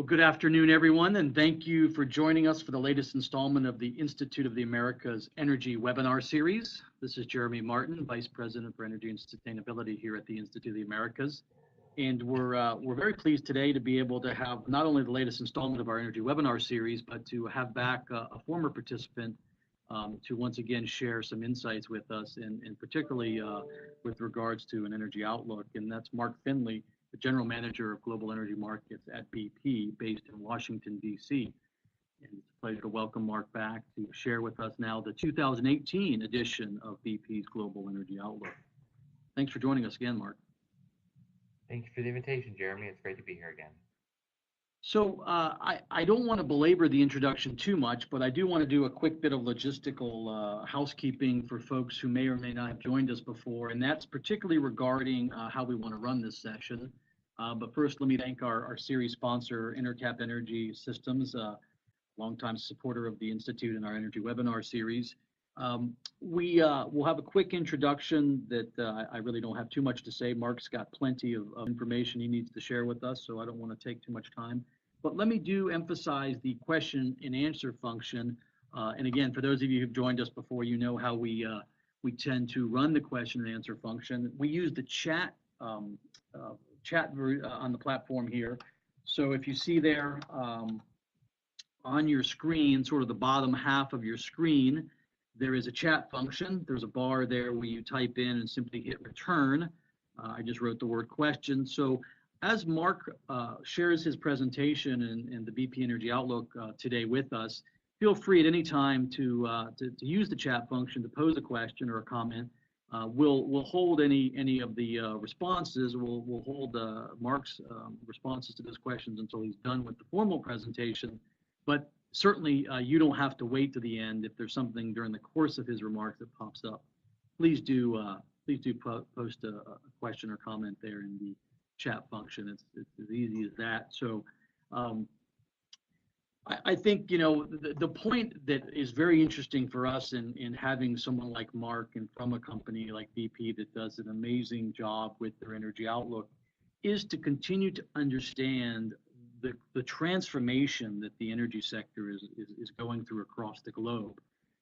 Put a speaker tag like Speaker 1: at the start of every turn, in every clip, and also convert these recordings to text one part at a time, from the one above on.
Speaker 1: Well, good afternoon, everyone, and thank you for joining us for the latest installment of the Institute of the Americas Energy webinar series. This is Jeremy Martin, Vice President for Energy and Sustainability here at the Institute of the Americas. And we're very pleased today to be able to have not only the latest installment of our energy webinar series, but to have back a former participant to once again share some insights with us, and particularly with regards to an energy outlook. And that's Mark Finley, the General Manager of Global Energy Markets at BP, based in Washington, D.C. And it's a pleasure to welcome Mark back to share with us now the 2018 edition of BP's Global Energy Outlook. Thanks for joining us again, Mark.
Speaker 2: Thank you for the invitation, Jeremy. It's great to be here again.
Speaker 1: So I don't want to belabor the introduction too much, but I do want to do a quick bit of logistical housekeeping for folks who may or may not have joined us before, and that's particularly regarding how we want to run this session. But first, let me thank our series sponsor, Intercap Energy Systems, longtime supporter of the Institute and our energy webinar series. We'll have a quick introduction that I really don't have too much to say. Mark's got plenty of information he needs to share with us, so I don't want to take too much time. But let me emphasize the question and answer function. And again, for those of you who've joined us before, you know how we tend to run the question and answer function. We use the chat on the platform here. So if you see there on your screen, sort of the bottom half of your screen, there is a chat function. There's a bar there where you type in and simply hit return. I just wrote the word question. So as Mark shares his presentation and the BP Energy Outlook today with us, feel free at any time to use the chat function to pose a question or a comment. We'll hold any of the responses. We'll hold Mark's responses to those questions until he's done with the formal presentation. But certainly, you don't have to wait to the end. If there's something during the course of his remarks that pops up, please do post a question or comment there in the chat function. It's as easy as that. So I think, the point that is very interesting for us in having someone like Mark and from a company like BP that does an amazing job with their energy outlook is to continue to understand the transformation that the energy sector is going through across the globe.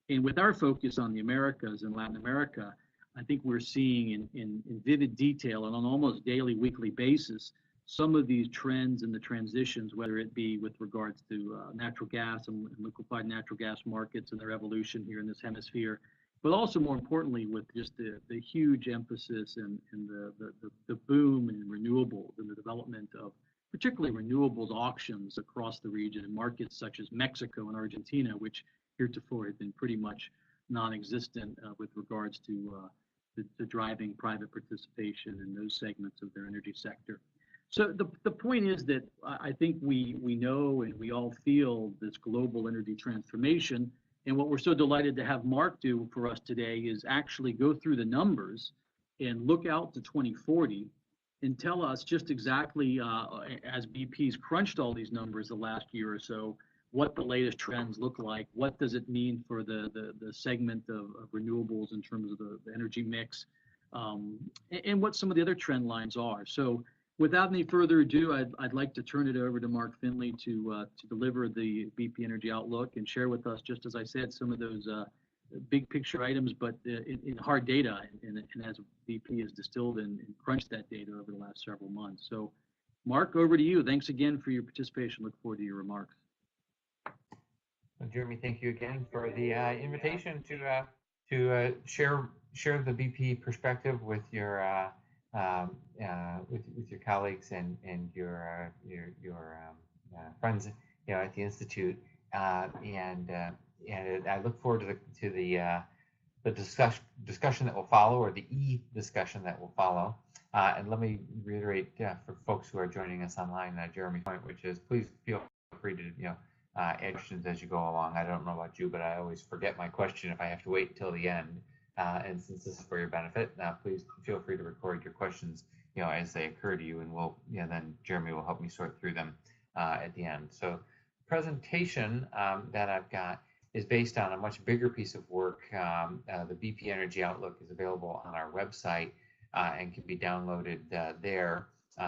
Speaker 1: And with our focus on the Americas and Latin America, I think we're seeing in vivid detail and on almost daily, weekly basis, some of these trends and the transitions, whether it be with regards to natural gas and liquefied natural gas markets and their evolution here in this hemisphere, but also more importantly with just the huge emphasis and the boom in renewables and the development of particularly renewables auctions across the region in markets such as Mexico and Argentina, which heretofore had been pretty much non-existent with regards to the driving private participation in those segments of their energy sector. So the point is that I think we know and we all feel this global energy transformation. And what we're so delighted to have Mark do for us today is actually go through the numbers and look out to 2040 and tell us just exactly, as BP's crunched all these numbers the last year or so, what the latest trends look like. What does it mean for the segment of renewables in terms of the energy mix, and what some of the other trend lines are. So without any further ado, I'd like to turn it over to Mark Finley to deliver the BP Energy Outlook and share with us, just as I said, some of those big picture items, but in hard data, and as BP has distilled and crunched that data over the last several months. So, Mark, over to you. Thanks again for your participation. Look forward to your remarks.
Speaker 2: Well, Jeremy, thank you again for the invitation to share the BP perspective with your with your colleagues and your friends, at the Institute, and I look forward to the discussion that will follow, or the discussion that will follow. And let me reiterate for folks who are joining us online, Jeremy's point, which is please feel free to add questions as you go along. I don't know about you, but I always forget my question if I have to wait until the end. And since this is for your benefit, please feel free to record your questions, as they occur to you, and then Jeremy will help me sort through them at the end. So, the presentation that I've got is based on a much bigger piece of work. The BP Energy Outlook is available on our website and can be downloaded there.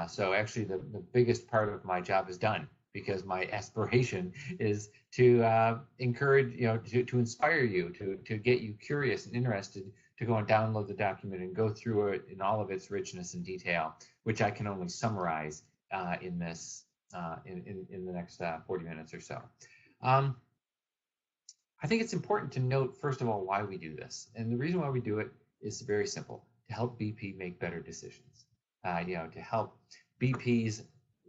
Speaker 2: So actually the biggest part of my job is done. because my aspiration is to encourage, to inspire you, to get you curious and interested, to go and download the document and go through it in all of its richness and detail, which I can only summarize in this in the next 40 minutes or so. I think it's important to note, first of all, why we do this. And the reason why we do it is very simple: to help BP make better decisions, to help BP's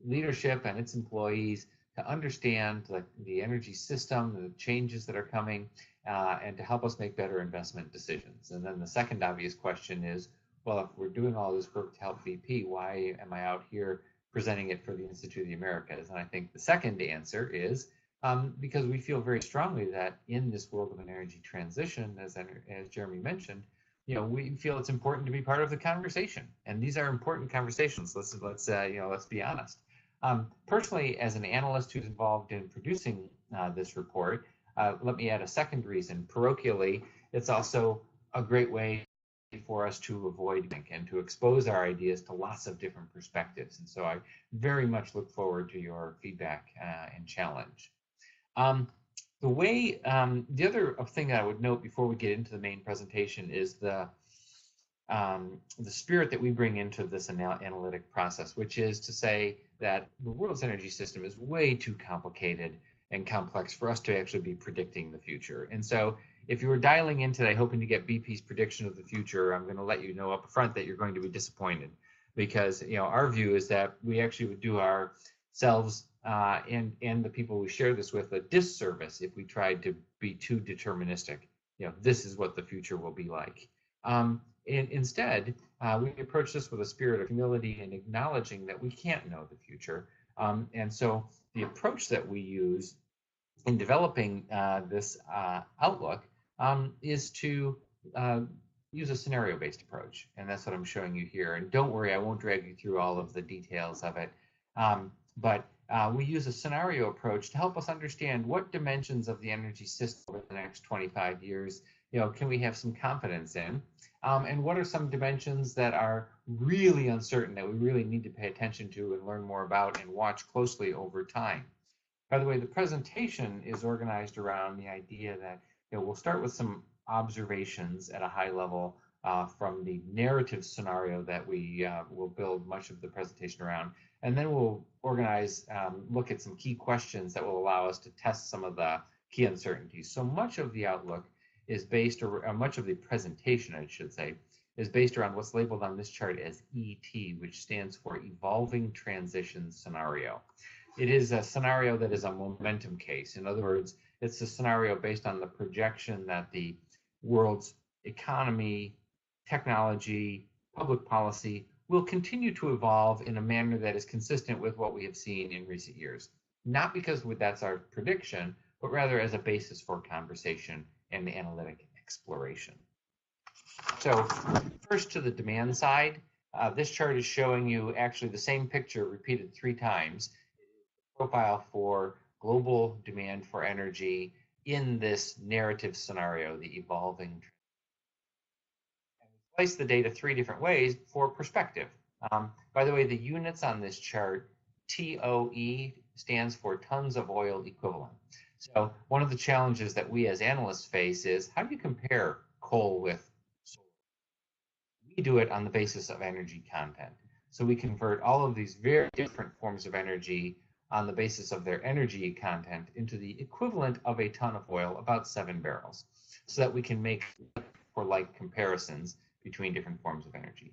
Speaker 2: leadership and its employees to understand the energy system, the changes that are coming, and to help us make better investment decisions. And then the second obvious question is, well, if we're doing all this work to help BP, why am I out here presenting it for the Institute of the Americas? And I think the second answer is because we feel very strongly that in this world of an energy transition, as Jeremy mentioned, we feel it's important to be part of the conversation, and these are important conversations. Let's be honest. Personally, as an analyst who's involved in producing this report, let me add a second reason. Parochially, it's also a great way for us to avoid and to expose our ideas to lots of different perspectives. And so I very much look forward to your feedback and challenge. The other thing that I would note before we get into the main presentation is the spirit that we bring into this analytic process, which is to say that the world's energy system is way too complicated and complex for us to actually be predicting the future. And so if you were dialing in today hoping to get BP's prediction of the future, I'm going to let you know up front that you're going to be disappointed, because our view is that we actually would do ourselves and the people we share this with a disservice if we tried to be too deterministic. This is what the future will be like. Instead, we approach this with a spirit of humility and acknowledging that we can't know the future. And so the approach that we use in developing this outlook is to use a scenario-based approach. And that's what I'm showing you here. And don't worry, I won't drag you through all of the details of it. But we use a scenario approach to help us understand what dimensions of the energy system over the next 25 years can we have some confidence in, and what are some dimensions that are really uncertain that we really need to pay attention to and learn more about and watch closely over time. By the way, the presentation is organized around the idea that we'll start with some observations at a high level from the narrative scenario that we will build much of the presentation around. And then we'll look at some key questions that will allow us to test some of the key uncertainties. So much of the outlook is based, or much of the presentation, I should say, is based around what's labeled on this chart as ET, which stands for Evolving Transition Scenario. It is a scenario that is a momentum case. In other words, it's a scenario based on the projection that the world's economy, technology, public policy will continue to evolve in a manner that is consistent with what we have seen in recent years. Not because that's our prediction, but rather as a basis for conversation and analytic exploration. So first, to the demand side, this chart is showing you actually the same picture repeated 3 times. Profile for global demand for energy in this narrative scenario, the evolving. And we place the data 3 different ways for perspective. By the way, the units on this chart, TOE, stands for tons of oil equivalent. So one of the challenges that we as analysts face is, how do you compare coal with solar? We do it on the basis of energy content. So we convert all of these very different forms of energy on the basis of their energy content into the equivalent of a ton of oil, about 7 barrels, so that we can make for like comparisons between different forms of energy.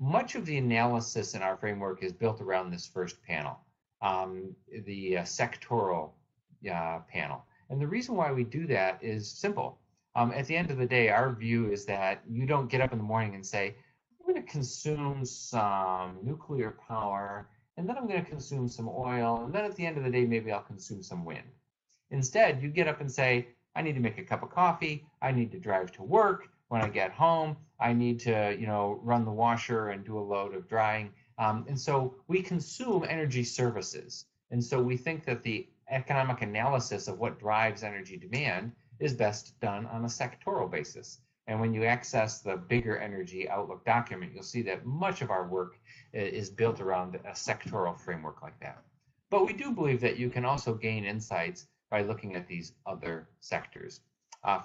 Speaker 2: Much of the analysis in our framework is built around this first panel, the sectoral panel. And the reason why we do that is simple. At the end of the day, our view is that you don't get up in the morning and say, I'm going to consume some nuclear power, and then I'm going to consume some oil, and then at the end of the day, maybe I'll consume some wind. Instead, you get up and say, I need to make a cup of coffee, I need to drive to work, when I get home, I need to run the washer and do a load of drying. And so we consume energy services. And so we think that the economic analysis of what drives energy demand is best done on a sectoral basis. And when you access the bigger energy outlook document, you'll see that much of our work is built around a sectoral framework like that. But we do believe that you can also gain insights by looking at these other sectors.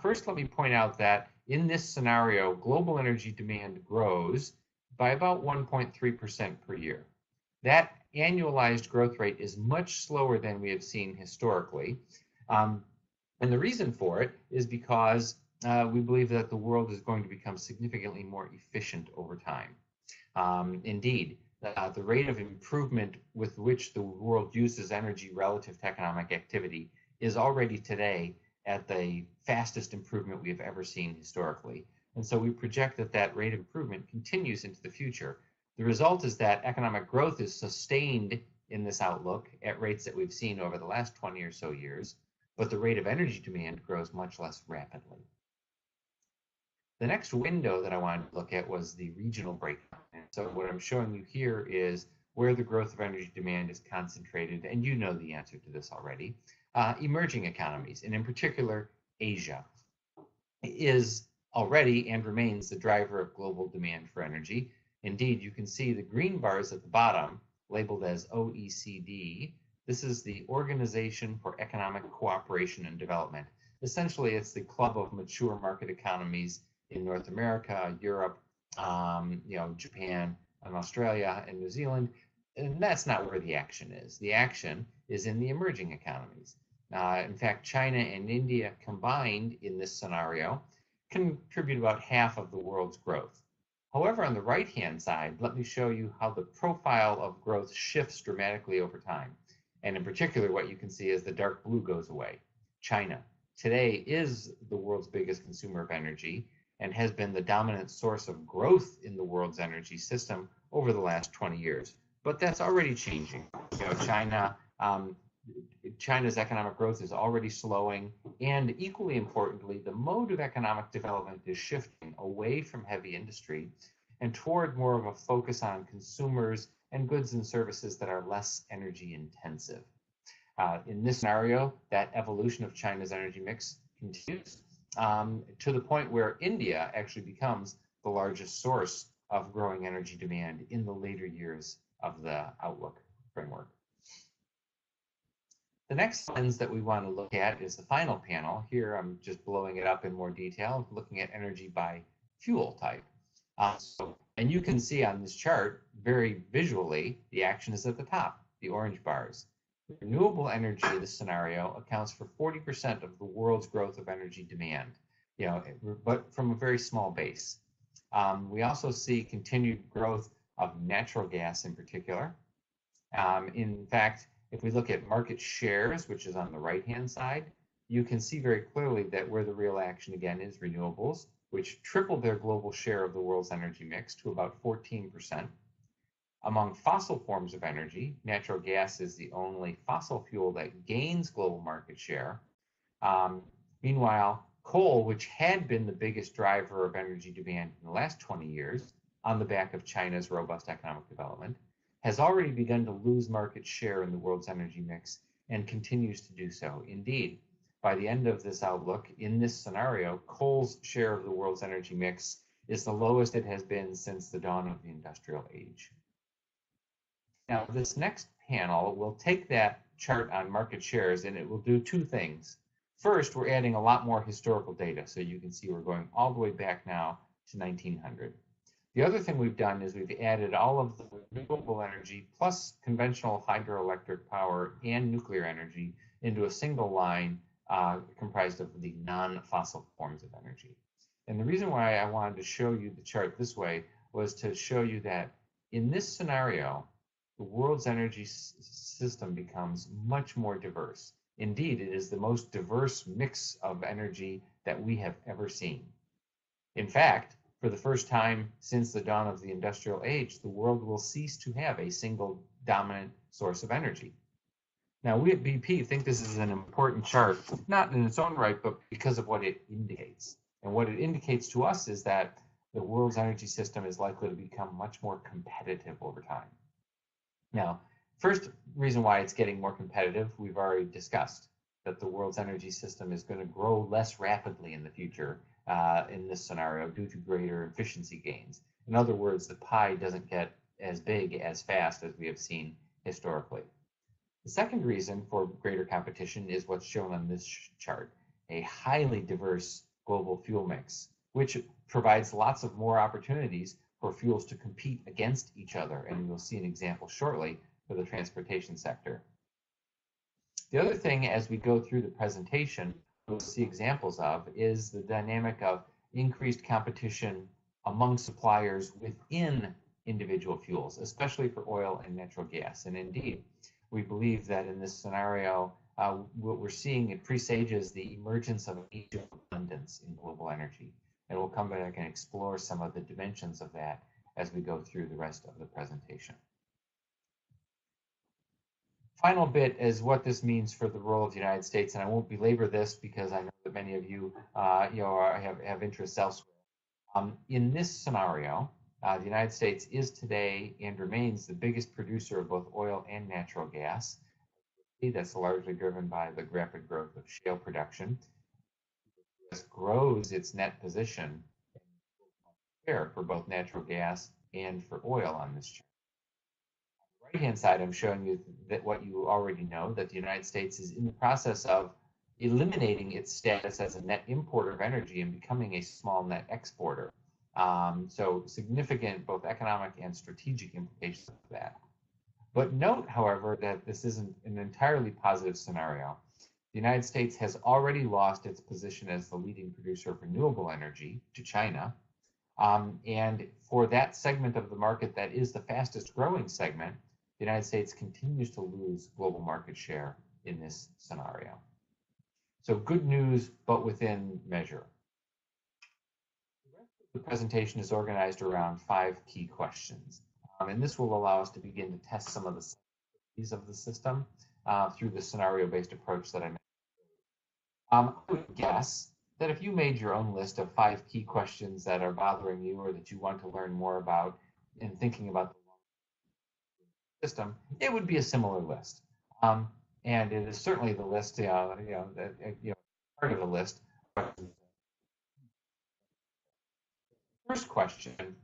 Speaker 2: First, let me point out that in this scenario, global energy demand grows by about 1.3% per year. That annualized growth rate is much slower than we have seen historically. And the reason for it is because we believe that the world is going to become significantly more efficient over time. Indeed, the rate of improvement with which the world uses energy relative to economic activity is already today at the fastest improvement we have ever seen historically. And so we project that that rate of improvement continues into the future. The result is that economic growth is sustained in this outlook at rates that we've seen over the last 20 or so years, but the rate of energy demand grows much less rapidly. The next window that I wanted to look at was the regional breakdown. And so what I'm showing you here is where the growth of energy demand is concentrated, and you know the answer to this already. Emerging economies, and in particular, Asia, is already and remains the driver of global demand for energy. Indeed, you can see the green bars at the bottom, labeled as OECD. This is the Organization for Economic Cooperation and Development. Essentially, it's the club of mature market economies in North America, Europe, Japan, and Australia, and New Zealand. And that's not where the action is. The action is in the emerging economies. In fact, China and India combined in this scenario contribute about half of the world's growth. However, on the right-hand side, let me show you how the profile of growth shifts dramatically over time. And in particular, what you can see is the dark blue goes away. China today is the world's biggest consumer of energy and has been the dominant source of growth in the world's energy system over the last 20 years. But that's already changing. China's economic growth is already slowing, and equally importantly, the mode of economic development is shifting away from heavy industry and toward more of a focus on consumers and goods and services that are less energy intensive. In this scenario, that evolution of China's energy mix continues to the point where India actually becomes the largest source of growing energy demand in the later years of the outlook framework. The next lens that we want to look at is the final panel. Here I'm just blowing it up in more detail, looking at energy by fuel type. And you can see on this chart very visually, the action is at the top, the orange bars. Renewable energy in this scenario accounts for 40% of the world's growth of energy demand, but from a very small base. We also see continued growth of natural gas in particular. In fact, if we look at market shares, which is on the right-hand side, you can see very clearly that where the real action again is renewables, which tripled their global share of the world's energy mix to about 14%. Among fossil forms of energy, natural gas is the only fossil fuel that gains global market share. Meanwhile, coal, which had been the biggest driver of energy demand in the last 20 years on the back of China's robust economic development, has already begun to lose market share in the world's energy mix and continues to do so. Indeed, by the end of this outlook, in this scenario, coal's share of the world's energy mix is the lowest it has been since the dawn of the industrial age. Now, this next panel will take that chart on market shares and it will do two things. First, we're adding a lot more historical data, so you can see we're going all the way back now to 1900. The other thing we've done is we've added all of the renewable energy plus conventional hydroelectric power and nuclear energy into a single line comprised of the non-fossil forms of energy. And the reason why I wanted to show you the chart this way was to show you that in this scenario, the world's energy system becomes much more diverse. Indeed, it is the most diverse mix of energy that we have ever seen. In fact, for the first time since the dawn of the industrial age, the world will cease to have a single dominant source of energy. Now, we at BP think this is an important chart, not in its own right, but because of what it indicates. And what it indicates to us is that the world's energy system is likely to become much more competitive over time. Now, first reason why it's getting more competitive, we've already discussed, that the world's energy system is going to grow less rapidly in the future in this scenario due to greater efficiency gains. In other words, the pie doesn't get as big as fast as we have seen historically. The second reason for greater competition is what's shown on this chart, a highly diverse global fuel mix, which provides lots of more opportunities for fuels to compete against each other. And you'll see an example shortly for the transportation sector. The other thing, as we go through the presentation, we'll see examples of is the dynamic of increased competition among suppliers within individual fuels, especially for oil and natural gas. And indeed, we believe that in this scenario, what we're seeing, it presages the emergence of an age of abundance in global energy. And we'll come back and explore some of the dimensions of that as we go through the rest of the presentation. Final bit is what this means for the role of the United States, and I won't belabor this because I know that many of you, have interests elsewhere. In this scenario, the United States is today and remains the biggest producer of both oil and natural gas. That's largely driven by the rapid growth of shale production. The US grows its net position for both natural gas and for oil on this chart. On the right-hand side, I'm showing you that what you already know, that the United States is in the process of eliminating its status as a net importer of energy and becoming a small net exporter. So significant both economic and strategic implications of that. But note, however, that this isn't an entirely positive scenario. The United States has already lost its position as the leading producer of renewable energy to China. And for that segment of the market that is the fastest growing segment, the United States continues to lose global market share in this scenario. So good news, but within measure. The presentation is organized around 5 key questions. And this will allow us to begin to test some of the sensitivities of the system through the scenario-based approach that I mentioned. I would guess that if you made your own list of 5 key questions that are bothering you or that you want to learn more about in thinking about the system, it would be a similar list. And it is certainly the list, part of the list. First question,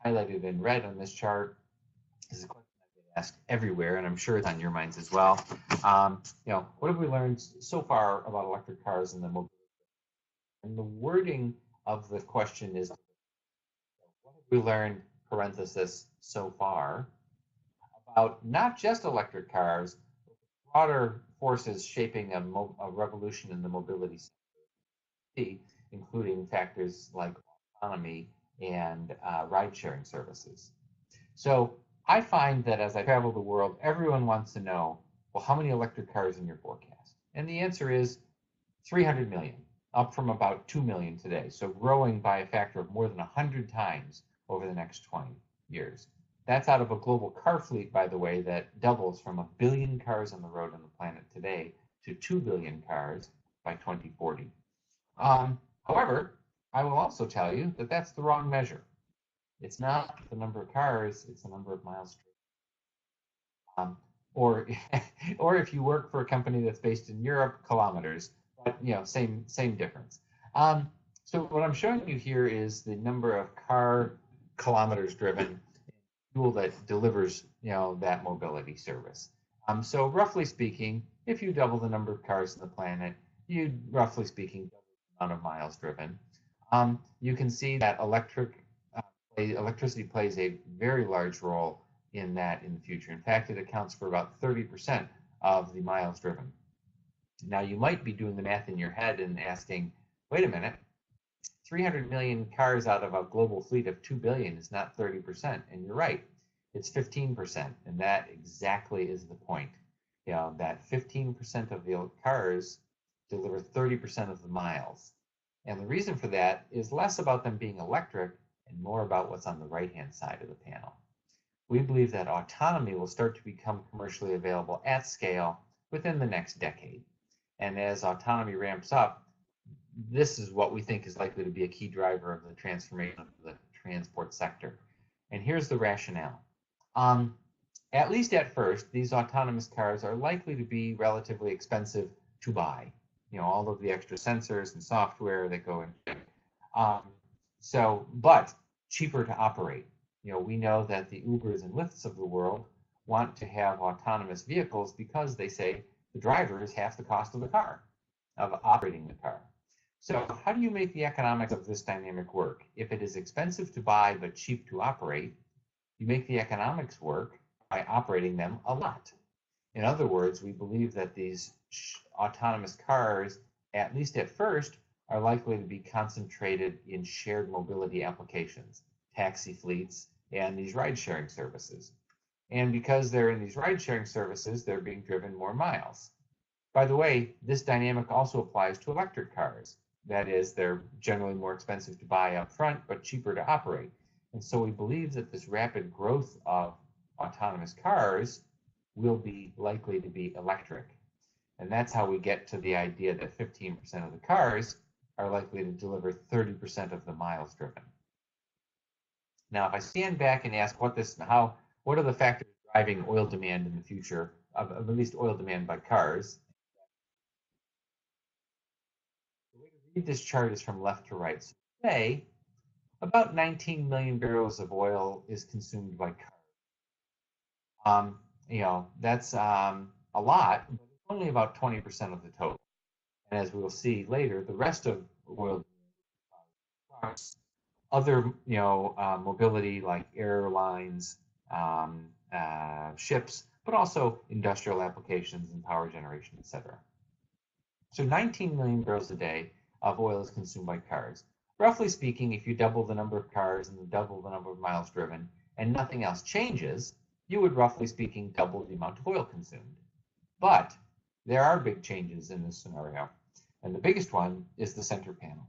Speaker 2: highlighted in red on this chart, is a question I get asked everywhere, and I'm sure it's on your minds as well. What have we learned so far about electric cars and the mobility? And the wording of the question is, what have we learned, parenthesis, so far, about not just electric cars, but broader forces shaping a revolution in the mobility sector, including factors like autonomy and ride-sharing services. So I find that as I travel the world, everyone wants to know, well, how many electric cars in your forecast? And the answer is 300 million, up from about 2 million today. So growing by a factor of more than 100 times over the next 20 years. That's out of a global car fleet, by the way, that doubles from 1 billion cars on the road on the planet today to 2 billion cars by 2040. However, I will also tell you that that's the wrong measure. It's not the number of cars, it's the number of miles driven. Or if you work for a company that's based in Europe, kilometers, but same difference. So what I'm showing you here is the number of car kilometers driven, fuel that delivers that mobility service. So roughly speaking, if you double the number of cars on the planet, you roughly speaking double the amount of miles driven. You can see that electricity plays a very large role in that in the future. In fact, it accounts for about 30% of the miles driven. Now, you might be doing the math in your head and asking, wait a minute, 300 million cars out of a global fleet of 2 billion is not 30%. And you're right, it's 15%. And that exactly is the point. That 15% of the cars deliver 30% of the miles. And the reason for that is less about them being electric and more about what's on the right-hand side of the panel. We believe that autonomy will start to become commercially available at scale within the next decade. And as autonomy ramps up, this is what we think is likely to be a key driver of the transformation of the transport sector. And here's the rationale. At least at first, these autonomous cars are likely to be relatively expensive to buy. All of the extra sensors and software that go into it. But cheaper to operate. We know that the Ubers and Lyfts of the world want to have autonomous vehicles because they say the driver is half the cost of the car, of operating the car. So how do you make the economics of this dynamic work? If it is expensive to buy but cheap to operate, you make the economics work by operating them a lot. In other words, we believe that these autonomous cars, at least at first, are likely to be concentrated in shared mobility applications, taxi fleets, and these ride-sharing services. And because they're in these ride-sharing services, they're being driven more miles. By the way, this dynamic also applies to electric cars. That is, they're generally more expensive to buy up front, but cheaper to operate. And so we believe that this rapid growth of autonomous cars will be likely to be electric. And that's how we get to the idea that 15% of the cars are likely to deliver 30% of the miles driven. Now, if I stand back and ask what are the factors driving oil demand in the future, of at least oil demand by cars, the way to read this chart is from left to right. So today, about 19 million barrels of oil is consumed by cars. That's a lot, but it's only about 20% of the total. And as we will see later, the rest of oil cars, other mobility like airlines, ships, but also industrial applications and power generation, etc. So 19 million barrels a day of oil is consumed by cars. Roughly speaking, if you double the number of cars and double the number of miles driven and nothing else changes, you would roughly speaking double the amount of oil consumed. But there are big changes in this scenario. And the biggest one is the center panel,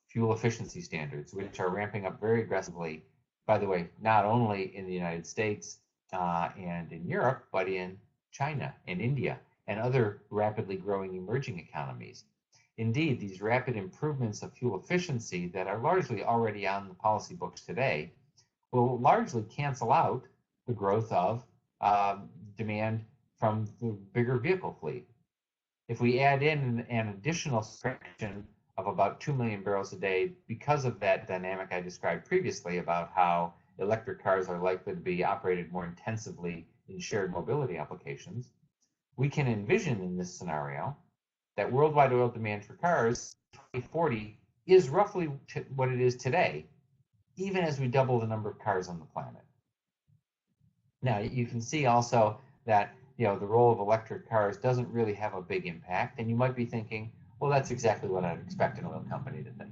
Speaker 2: fuel efficiency standards, which are ramping up very aggressively, by the way, not only in the United States and in Europe, but in China and India and other rapidly growing emerging economies. Indeed, these rapid improvements of fuel efficiency that are largely already on the policy books today will largely cancel out the growth of demand from the bigger vehicle fleet. If we add in an additional fraction of about 2 million barrels a day because of that dynamic I described previously about how electric cars are likely to be operated more intensively in shared mobility applications, we can envision in this scenario that worldwide oil demand for cars in 2040 is roughly what it is today, even as we double the number of cars on the planet. Now, you can see also that the role of electric cars doesn't really have a big impact, and you might be thinking, well, that's exactly what I'd expect an oil company to think.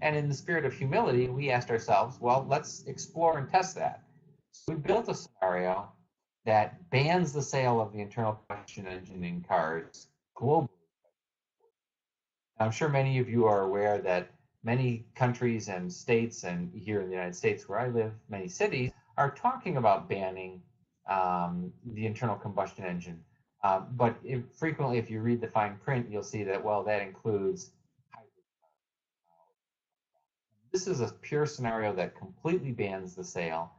Speaker 2: And in the spirit of humility, we asked ourselves, well, let's explore and test that. So we built a scenario that bans the sale of the internal combustion engine in cars globally. I'm sure many of you are aware that many countries and states, and here in the United States where I live, many cities, are talking about banning the internal combustion engine. But frequently, if you read the fine print, you'll see that, well, that includes hybrid cars. This is a pure scenario that completely bans the sale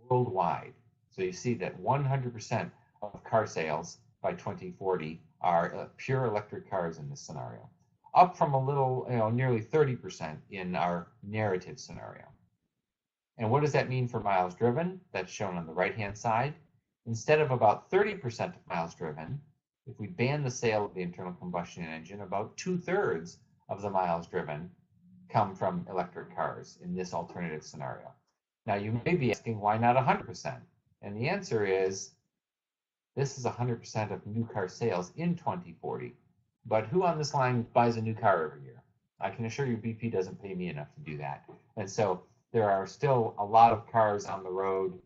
Speaker 2: worldwide. So you see that 100% of car sales by 2040 are pure electric cars in this scenario, up from a little, nearly 30% in our narrative scenario. And what does that mean for miles driven? That's shown on the right-hand side. Instead of about 30% of miles driven, if we ban the sale of the internal combustion engine, about 2/3 of the miles driven come from electric cars in this alternative scenario. Now, you may be asking, why not 100%? And the answer is, this is 100% of new car sales in 2040. But who on this line buys a new car every year? I can assure you BP doesn't pay me enough to do that. And so there are still a lot of cars on the road,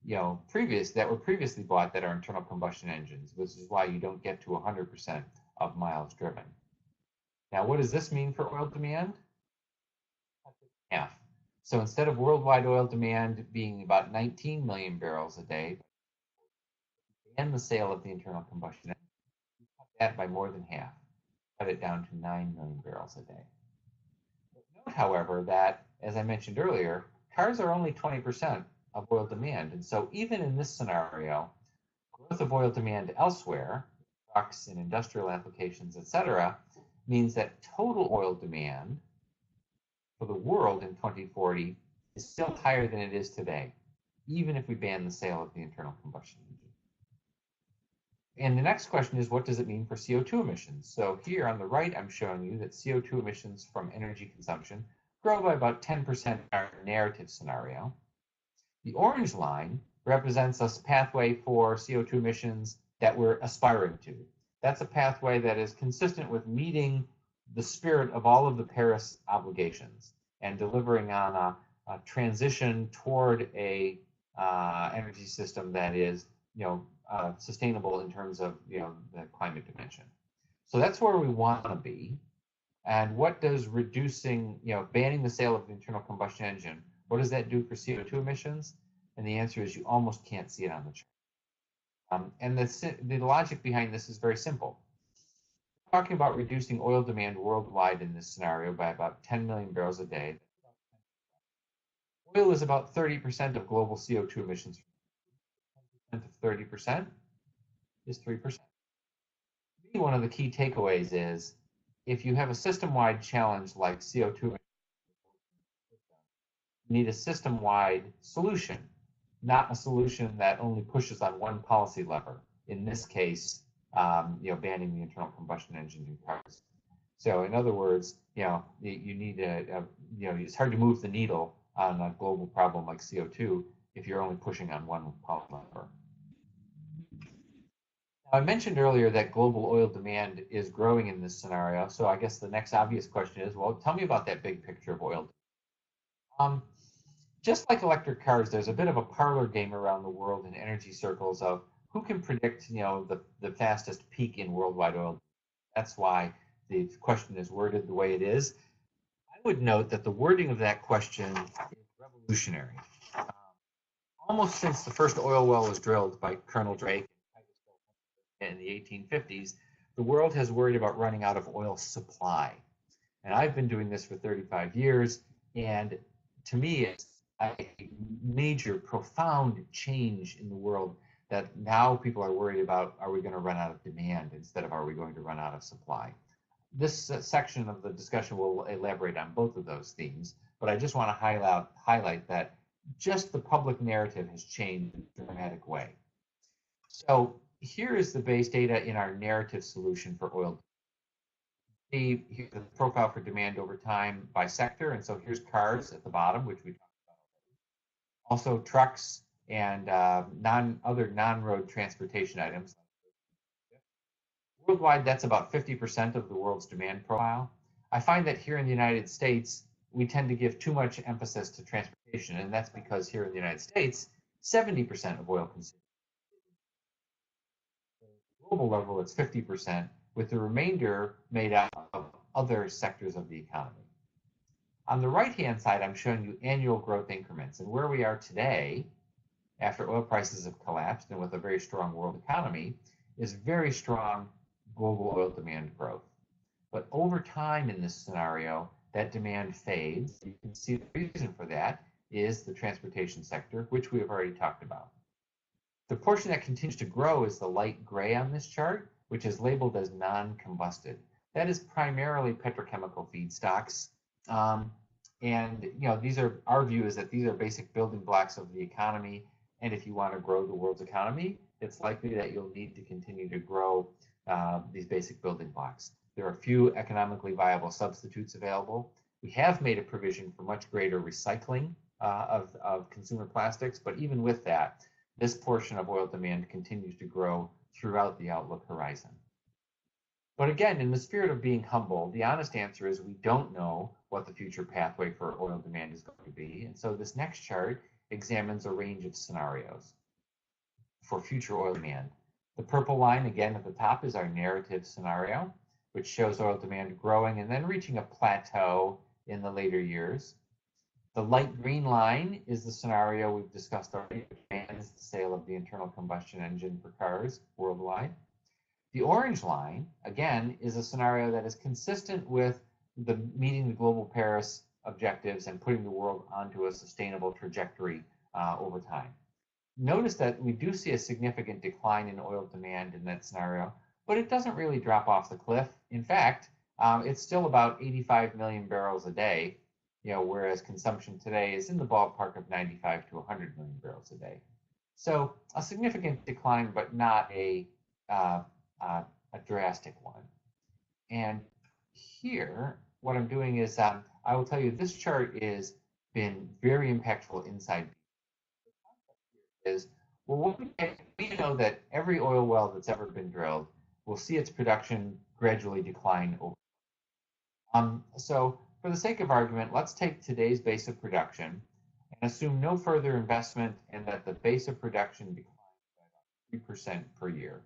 Speaker 2: that were previously bought that are internal combustion engines, which is why you don't get to 100% of miles driven. Now, what does this mean for oil demand? Half. So instead of worldwide oil demand being about 19 million barrels a day, and the sale of the internal combustion engine, we cut that by more than half, cut it down to 9 million barrels a day. But note, however, that, as I mentioned earlier, cars are only 20% of oil demand. And so even in this scenario, growth of oil demand elsewhere, trucks and industrial applications, etc., means that total oil demand for the world in 2040 is still higher than it is today, even if we ban the sale of the internal combustion engine. And the next question is, what does it mean for CO2 emissions? So here on the right, I'm showing you that CO2 emissions from energy consumption grow by about 10% in our narrative scenario. The orange line represents a pathway for CO2 emissions that we're aspiring to. That's a pathway that is consistent with meeting the spirit of all of the Paris obligations and delivering on a transition toward a energy system that is, sustainable in terms of, the climate dimension. So that's where we want to be. And what does reducing, banning the sale of the internal combustion engine, what does that do for CO2 emissions? And the answer is you almost can't see it on the chart. And the logic behind this is very simple. We're talking about reducing oil demand worldwide in this scenario by about 10 million barrels a day. Oil is about 30% of global CO2 emissions. 10% of 30% is 3%. To me, one of the key takeaways is if you have a system-wide challenge like CO2 emissions, you need a system-wide solution, not a solution that only pushes on one policy lever. In this case, banning the internal combustion engine in cars. So in other words, you need it's hard to move the needle on a global problem like CO2 if you're only pushing on one policy lever. Now, I mentioned earlier that global oil demand is growing in this scenario. So I guess the next obvious question is, well, tell me about that big picture of oil. Just like electric cars, there's a bit of a parlor game around the world in energy circles of who can predict, the fastest peak in worldwide oil. That's why the question is worded the way it is. I would note that the wording of that question is revolutionary. Almost since the first oil well was drilled by Colonel Drake in the 1850s, the world has worried about running out of oil supply. And I've been doing this for 35 years, and to me, it's a major, profound change in the world that now people are worried about, are we going to run out of demand instead of are we going to run out of supply? This section of the discussion will elaborate on both of those themes, but I just want to highlight that just the public narrative has changed in a dramatic way. So here is the base data in our narrative solution for oil. Here's the profile for demand over time by sector, and so here's cars at the bottom, which we talked about already. Also trucks and other non-road transportation items. Worldwide, that's about 50% of the world's demand profile. I find that here in the United States, we tend to give too much emphasis to transportation, and that's because here in the United States, 70% of oil consumed. At the global level, it's 50%, with the remainder made up of other sectors of the economy. On the right-hand side, I'm showing you annual growth increments, and where we are today, after oil prices have collapsed and with a very strong world economy, is very strong global oil demand growth. But over time in this scenario, that demand fades. You can see the reason for that is the transportation sector, which we have already talked about. The portion that continues to grow is the light gray on this chart, which is labeled as non-combusted. That is primarily petrochemical feedstocks. And our view is that these are basic building blocks of the economy. And if you want to grow the world's economy, it's likely that you'll need to continue to grow these basic building blocks. There are few economically viable substitutes available. We have made a provision for much greater recycling of consumer plastics, but even with that, this portion of oil demand continues to grow throughout the outlook horizon. But again, in the spirit of being humble, the honest answer is we don't know what the future pathway for oil demand is going to be. And so this next chart examines a range of scenarios for future oil demand. The purple line, again, at the top is our narrative scenario, which shows oil demand growing and then reaching a plateau in the later years. The light green line is the scenario we've discussed already, which bans the sale of the internal combustion engine for cars worldwide. The orange line, again, is a scenario that is consistent with meeting the global Paris objectives and putting the world onto a sustainable trajectory over time. Notice that we do see a significant decline in oil demand in that scenario, but it doesn't really drop off the cliff. In fact, it's still about 85 million barrels a day, whereas consumption today is in the ballpark of 95 to 100 million barrels a day. So a significant decline, but not uh, a drastic one. And here, what I'm doing is I will tell you this chart has been very impactful inside. Is well, we know that every oil well that's ever been drilled will see its production gradually decline over. So for the sake of argument, let's take today's base of production and assume no further investment and that the base of production declines by about 3% per year.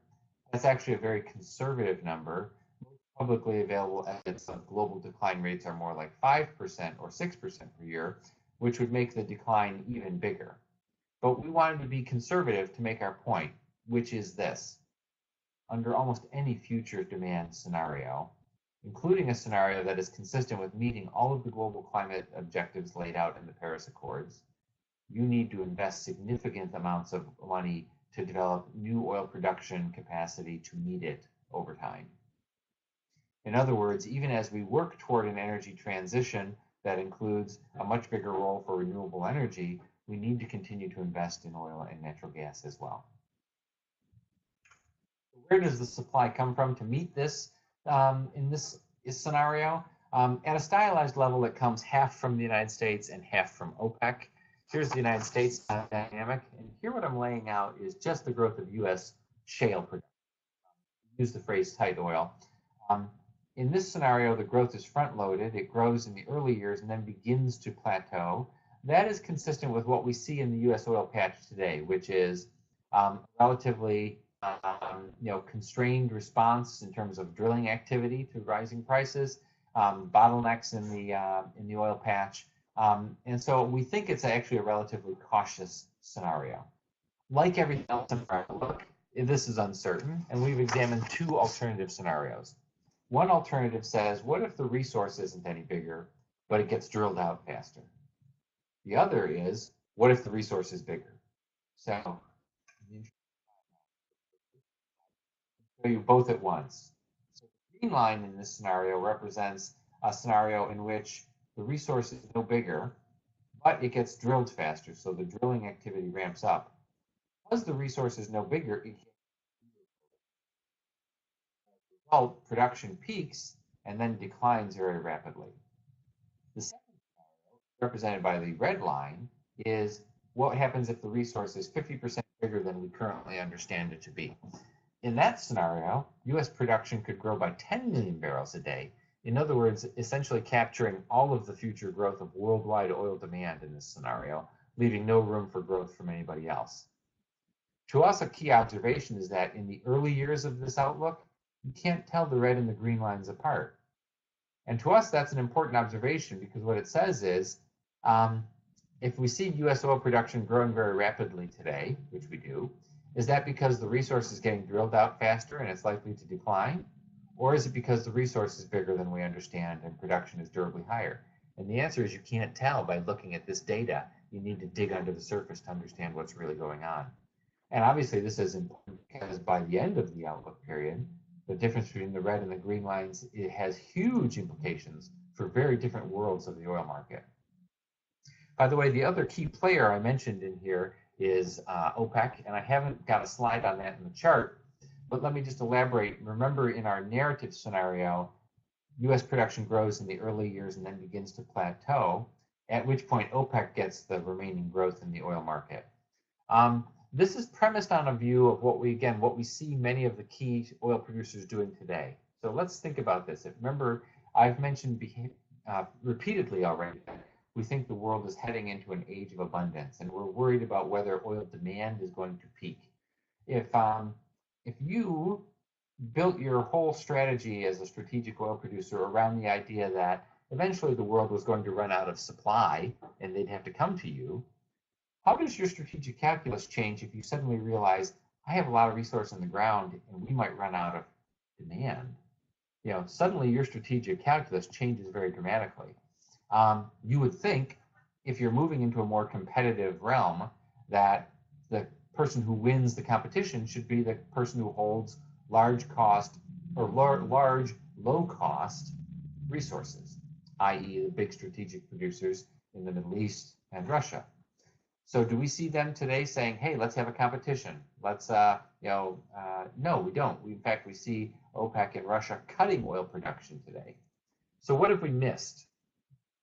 Speaker 2: That's actually a very conservative number. Most publicly available evidence of global decline rates are more like 5% or 6% per year, which would make the decline even bigger. But we wanted to be conservative to make our point, which is this. Under almost any future demand scenario, including a scenario that is consistent with meeting all of the global climate objectives laid out in the Paris Accords, you need to invest significant amounts of money to develop new oil production capacity to meet it over time. In other words, even as we work toward an energy transition that includes a much bigger role for renewable energy, we need to continue to invest in oil and natural gas as well. Where does the supply come from to meet this in this scenario? At a stylized level, it comes half from the United States and half from OPEC. Here's the United States dynamic, and here what I'm laying out is just the growth of U.S. shale production. Use the phrase tight oil. In this scenario, the growth is front-loaded. It grows in the early years and then begins to plateau. That is consistent with what we see in the U.S. oil patch today, which is relatively constrained response in terms of drilling activity to rising prices, bottlenecks in the oil patch, and so we think it's actually a relatively cautious scenario. Like everything else in our outlook, this is uncertain, and we've examined two alternative scenarios. One alternative says, what if the resource isn't any bigger, but it gets drilled out faster? The other is, what if the resource is bigger? So I'll show you both at once. So the green line in this scenario represents a scenario in which the resource is no bigger, but it gets drilled faster, so the drilling activity ramps up. Because the resource is no bigger, it result, production peaks and then declines very rapidly. The second scenario, represented by the red line, is what happens if the resource is 50% bigger than we currently understand it to be. In that scenario, U.S. production could grow by 10 million barrels a day. In other words, essentially capturing all of the future growth of worldwide oil demand in this scenario, leaving no room for growth from anybody else. To us, a key observation is that in the early years of this outlook, you can't tell the red and the green lines apart. And to us, that's an important observation because what it says is, if we see U.S. oil production growing very rapidly today, which we do, is that because the resource is getting drilled out faster and it's likely to decline? Or is it because the resource is bigger than we understand and production is durably higher? And the answer is you can't tell by looking at this data. You need to dig under the surface to understand what's really going on. And obviously this is important because by the end of the outlook period, the difference between the red and the green lines, it has huge implications for very different worlds of the oil market. By the way, the other key player I mentioned in here is OPEC, and I haven't got a slide on that in the chart, but let me just elaborate. Remember, in our narrative scenario, U.S. production grows in the early years and then begins to plateau, at which point OPEC gets the remaining growth in the oil market. This is premised on a view of what we see many of the key oil producers doing today. So let's think about this. Remember, I've mentioned repeatedly already that we think the world is heading into an age of abundance, and we're worried about whether oil demand is going to peak. If you built your whole strategy as a strategic oil producer around the idea that eventually the world was going to run out of supply and they'd have to come to you, how does your strategic calculus change if you suddenly realize, I have a lot of resource in the ground and we might run out of demand? Suddenly your strategic calculus changes very dramatically. You would think, if you're moving into a more competitive realm, that the person who wins the competition should be the person who holds large cost or large low cost resources. i.e. the big strategic producers in the Middle East and Russia. So do we see them today saying, hey, let's have a competition? Let's, no, we don't. In fact, we see OPEC and Russia cutting oil production today. So what have we missed?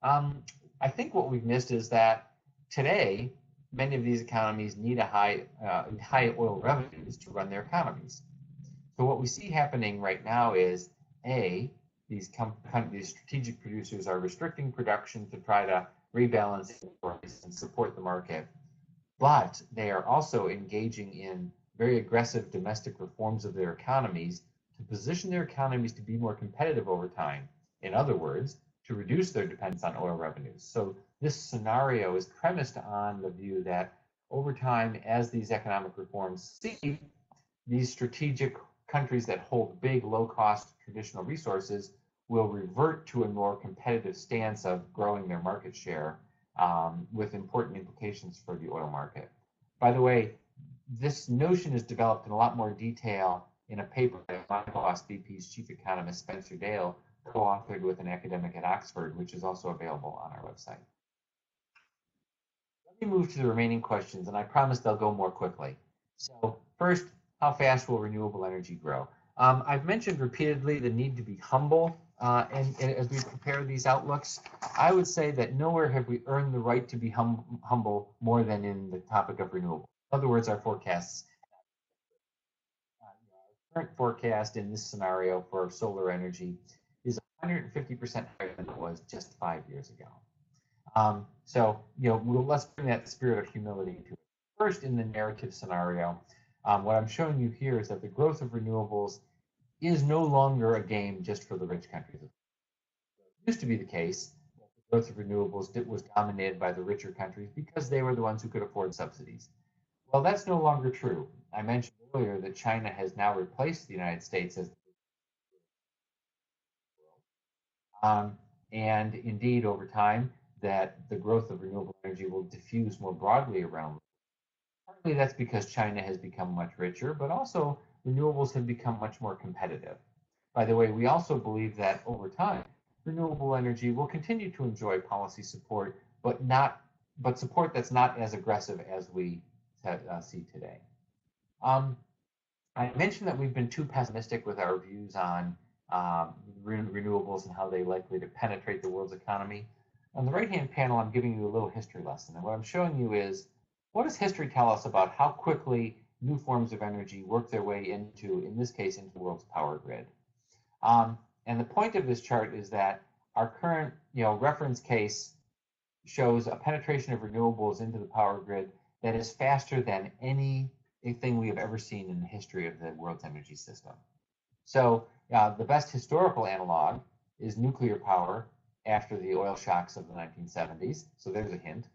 Speaker 2: I think what we've missed is that today, many of these economies need a high oil revenues to run their economies. So what we see happening right now is, these strategic producers are restricting production to try to rebalance and support the market, but they are also engaging in very aggressive domestic reforms of their economies to position their economies to be more competitive over time. In other words, to reduce their dependence on oil revenues. So this scenario is premised on the view that over time, as these economic reforms succeed, these strategic countries that hold big, low-cost traditional resources will revert to a more competitive stance of growing their market share, with important implications for the oil market. By the way, this notion is developed in a lot more detail in a paper that my boss, BP's chief economist, Spencer Dale, co-authored with an academic at Oxford, which is also available on our website. Let me move to the remaining questions, and I promise they'll go more quickly. So first, how fast will renewable energy grow? I've mentioned repeatedly the need to be humble, and as we prepare these outlooks, I would say that nowhere have we earned the right to be humble more than in the topic of renewable. In other words, our forecasts. Our current forecast in this scenario for solar energy is 150% higher than it was just 5 years ago. Let's bring that spirit of humility to it. First, in the narrative scenario, what I'm showing you here is that the growth of renewables is no longer a game just for the rich countries. It used to be the case that the growth of renewables was dominated by the richer countries because they were the ones who could afford subsidies. Well, that's no longer true. I mentioned earlier that China has now replaced the United States as the world. And indeed, over time, that the growth of renewable energy will diffuse more broadly around. Partly that's because China has become much richer, but also renewables have become much more competitive. By the way, we also believe that over time, renewable energy will continue to enjoy policy support, but support that's not as aggressive as we see today. I mentioned that we've been too pessimistic with our views on renewables and how they're likely to penetrate the world's economy. On the right-hand panel, I'm giving you a little history lesson. And what I'm showing you is, what does history tell us about how quickly new forms of energy work their way into, in this case, into the world's power grid? And the point of this chart is that our current reference case shows a penetration of renewables into the power grid that is faster than anything we have ever seen in the history of the world's energy system. So the best historical analog is nuclear power after the oil shocks of the 1970s. So there's a hint.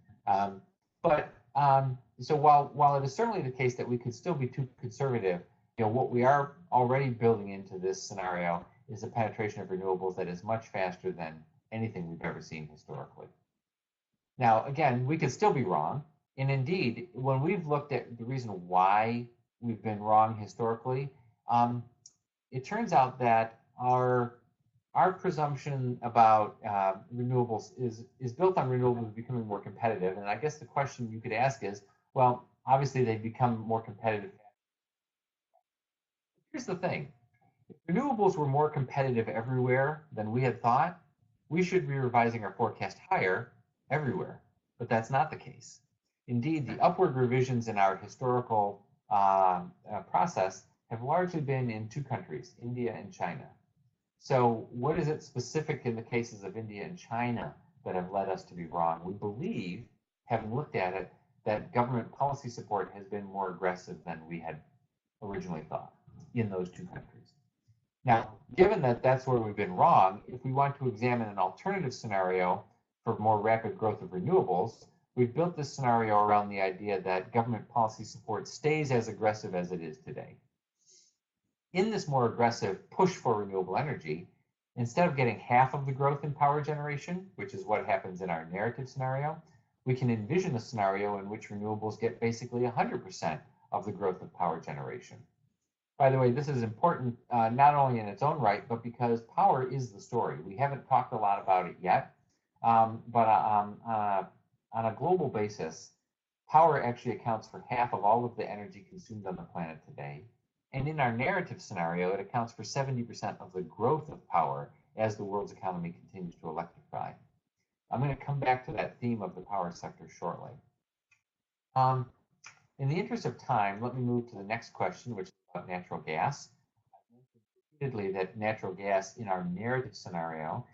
Speaker 2: So while it is certainly the case that we could still be too conservative, what we are already building into this scenario is a penetration of renewables that is much faster than anything we've ever seen historically. Now, again, we could still be wrong. And indeed, when we've looked at the reason why we've been wrong historically, it turns out that our presumption about renewables is built on renewables becoming more competitive. And I guess the question you could ask is, well, obviously they become more competitive. Here's the thing. If renewables were more competitive everywhere than we had thought, we should be revising our forecast higher everywhere. But that's not the case. Indeed, the upward revisions in our historical process have largely been in two countries, India and China. So what is it specific in the cases of India and China that have led us to be wrong? We believe, having looked at it, that government policy support has been more aggressive than we had originally thought in those two countries. Now, given that that's where we've been wrong, if we want to examine an alternative scenario for more rapid growth of renewables, we've built this scenario around the idea that government policy support stays as aggressive as it is today. In this more aggressive push for renewable energy, instead of getting half of the growth in power generation, which is what happens in our narrative scenario, we can envision a scenario in which renewables get basically 100% of the growth of power generation. By the way, this is important not only in its own right, but because power is the story. We haven't talked a lot about it yet, but on a global basis, power actually accounts for half of all of the energy consumed on the planet today. And in our narrative scenario, it accounts for 70% of the growth of power as the world's economy continues to electrify. I'm going to come back to that theme of the power sector shortly. In the interest of time, let me move to the next question, which is about natural gas. I mentioned repeatedly that natural gas in our narrative scenario,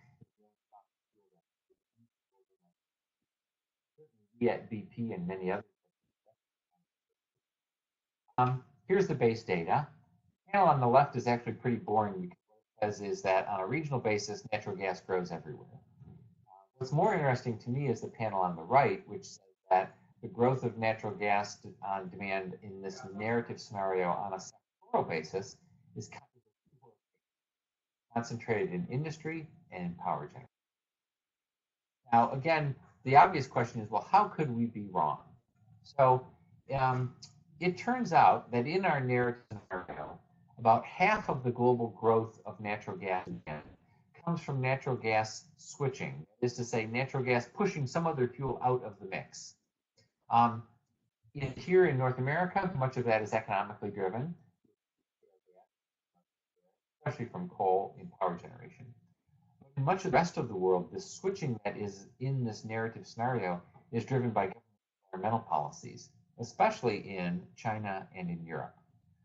Speaker 2: we at BP and many others. Here's the base data. The panel on the left is actually pretty boring because what it says is that on a regional basis, natural gas grows everywhere. What's more interesting to me is the panel on the right, which says that the growth of natural gas demand in this narrative scenario on a sectoral basis is concentrated in industry and in power generation. Now, again, the obvious question is, well, how could we be wrong? So it turns out that in our narrative scenario, about half of the global growth of natural gas demand comes from natural gas switching, that is to say, natural gas pushing some other fuel out of the mix. Here in North America, much of that is economically driven, especially from coal in power generation. But in much of the rest of the world, the switching that is in this narrative scenario is driven by environmental policies, especially in China and in Europe.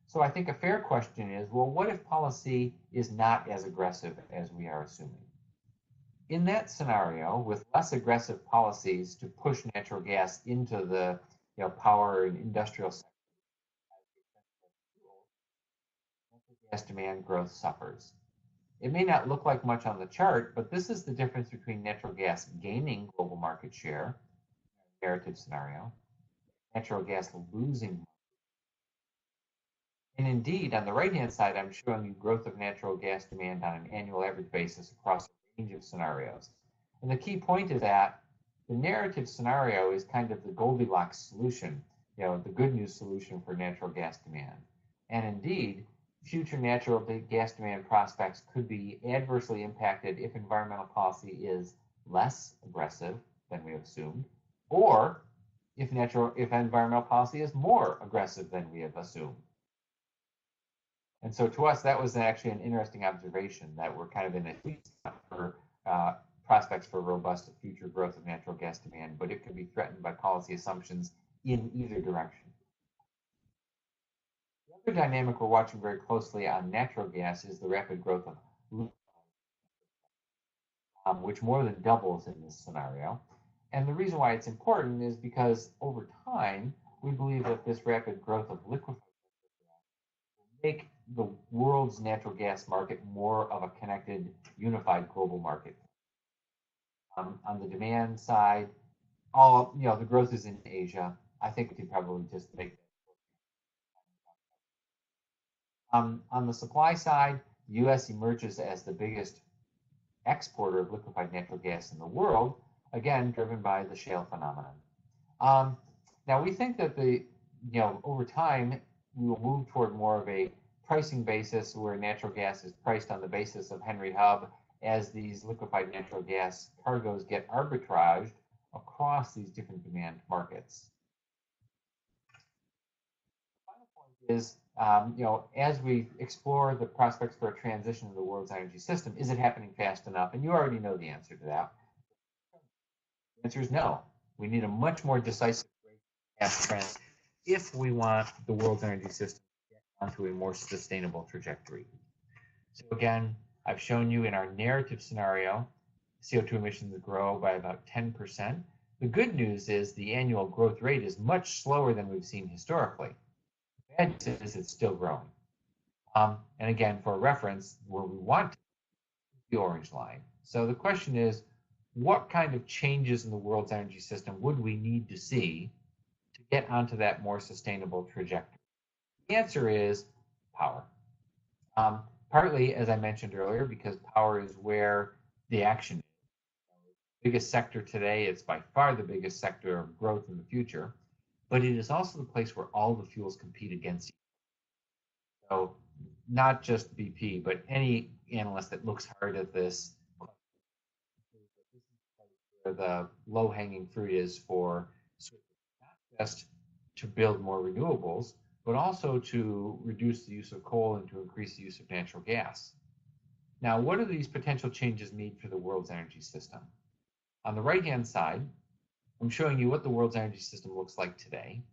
Speaker 2: So I think a fair question is, well, what if policy is not as aggressive as we are assuming? In that scenario, with less aggressive policies to push natural gas into the power and industrial sector, natural gas demand growth suffers. It may not look like much on the chart, but this is the difference between natural gas gaining global market share, narrative scenario, natural gas losing. And indeed, on the right-hand side, I'm showing you growth of natural gas demand on an annual average basis across a range of scenarios. And the key point is that the narrative scenario is kind of the Goldilocks solution, the good news solution for natural gas demand. And indeed, future natural gas demand prospects could be adversely impacted if environmental policy is less aggressive than we have assumed, or if environmental policy is more aggressive than we have assumed. And so to us, that was actually an interesting observation that we're kind of in a sweet spot for prospects for robust future growth of natural gas demand, but it could be threatened by policy assumptions in either direction. The other dynamic we're watching very closely on natural gas is the rapid growth of which more than doubles in this scenario. And the reason why it's important is because over time, we believe that this rapid growth of liquefied will make the world's natural gas market more of a connected, unified global market. On the demand side, the growth is in Asia. I think we can probably just make that. On the supply side, the U.S. emerges as the biggest exporter of liquefied natural gas in the world, again, driven by the shale phenomenon. Now, we think that over time, we will move toward more of a pricing basis where natural gas is priced on the basis of Henry Hub as these liquefied natural gas cargoes get arbitraged across these different demand markets. The final point is, as we explore the prospects for a transition of the world's energy system, is it happening fast enough? And you already know the answer to that. The answer is no. We need a much more decisive gas trend if we want the world's energy system to get onto a more sustainable trajectory. So again, I've shown you in our narrative scenario, CO2 emissions grow by about 10%. The good news is the annual growth rate is much slower than we've seen historically. The bad news is it's still growing. And again, for reference, where we want to the orange line. So the question is, what kind of changes in the world's energy system would we need to see to get onto that more sustainable trajectory? The answer is power. Partly, as I mentioned earlier, because power is where the action is. The biggest sector today, it's by far the biggest sector of growth in the future, but it is also the place where all the fuels compete against each other. So not just BP, but any analyst that looks hard at this, where the low-hanging fruit is for not just to build more renewables, but also to reduce the use of coal and to increase the use of natural gas. Now, what do these potential changes mean for the world's energy system? On the right-hand side, I'm showing you what the world's energy system looks like today,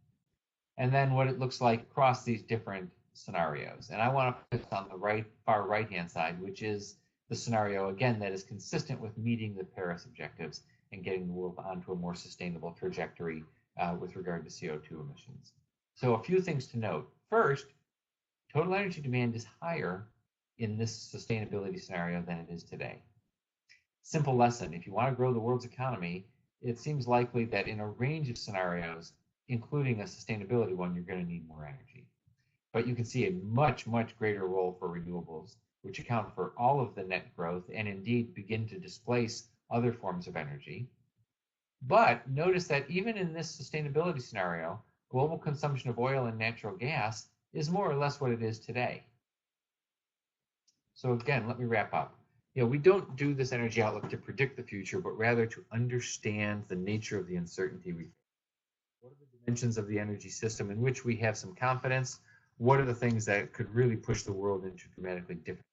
Speaker 2: and then what it looks like across these different scenarios. And I want to focus on the far right-hand side, which is the scenario, again, that is consistent with meeting the Paris objectives and getting the world onto a more sustainable trajectory with regard to CO2 emissions. So a few things to note. First, total energy demand is higher in this sustainability scenario than it is today. Simple lesson, if you want to grow the world's economy, it seems likely that in a range of scenarios, including a sustainability one, you're going to need more energy. But you can see a much, much greater role for renewables, which account for all of the net growth and indeed begin to displace other forms of energy. But notice that even in this sustainability scenario, global consumption of oil and natural gas is more or less what it is today. So again, let me wrap up. We don't do this energy outlook to predict the future, but rather to understand the nature of the uncertainty we face. What are the dimensions of the energy system in which we have some confidence? What are the things that could really push the world into dramatically different?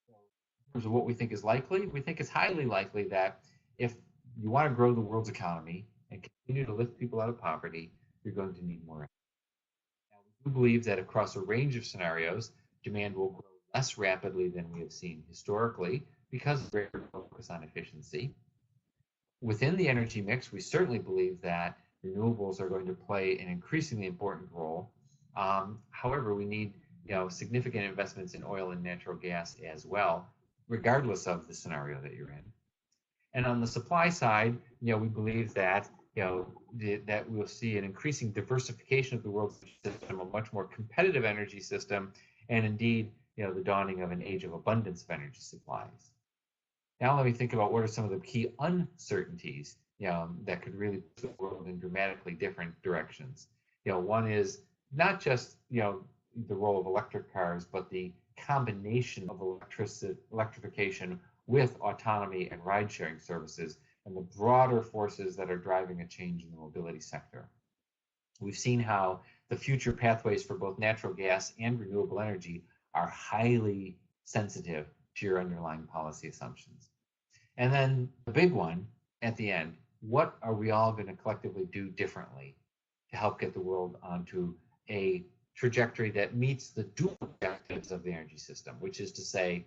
Speaker 2: In terms of what we think is likely, we think it's highly likely that if you want to grow the world's economy and continue to lift people out of poverty, you're going to need more energy. Now, we do believe that across a range of scenarios, demand will grow less rapidly than we have seen historically because of greater focus on efficiency. Within the energy mix, we certainly believe that renewables are going to play an increasingly important role. However, we need significant investments in oil and natural gas as well, regardless of the scenario that you're in. And on the supply side, we believe that that we'll see an increasing diversification of the world's system, a much more competitive energy system, and indeed, the dawning of an age of abundance of energy supplies. Now let me think about what are some of the key uncertainties that could really put the world in dramatically different directions. One is not just the role of electric cars, but the combination of electrification with autonomy and ride-sharing services and the broader forces that are driving a change in the mobility sector. We've seen how the future pathways for both natural gas and renewable energy are highly sensitive to your underlying policy assumptions. And then the big one at the end, what are we all going to collectively do differently to help get the world onto a trajectory that meets the dual objectives of the energy system, which is to say,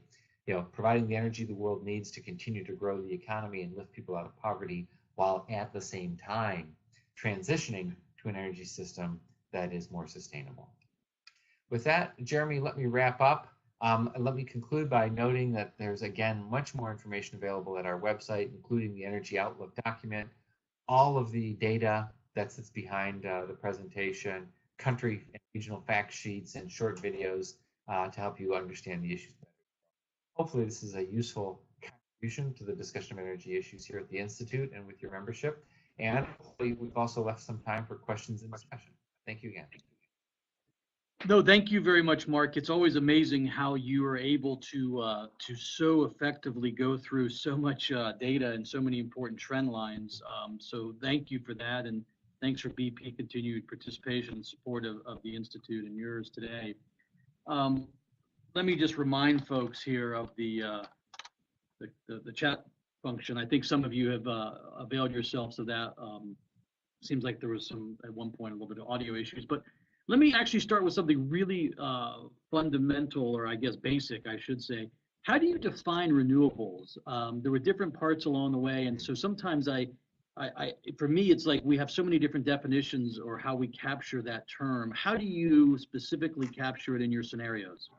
Speaker 2: providing the energy the world needs to continue to grow the economy and lift people out of poverty, while at the same time transitioning to an energy system that is more sustainable. With that, Jeremy, let me wrap up. Let me conclude by noting that there's, again, much more information available at our website, including the Energy Outlook document, all of the data that sits behind the presentation, country and regional fact sheets, and short videos to help you understand the issues better. Hopefully, this is a useful contribution to the discussion of energy issues here at the Institute and with your membership. And hopefully, we've also left some time for questions and discussion. Thank you again.
Speaker 1: No, thank you very much, Mark. It's always amazing how you are able to so effectively go through so much data and so many important trend lines. So thank you for that, and thanks for BP continued participation and support of the Institute and yours today. Let me just remind folks here of the chat function. I think some of you have availed yourselves of that. Seems like there was at one point a little bit of audio issues, but let me actually start with something really fundamental, or I guess basic, I should say. How do you define renewables? There were different parts along the way, and so sometimes for me, it's like we have so many different definitions or how we capture that term. How do you specifically capture it in your scenarios?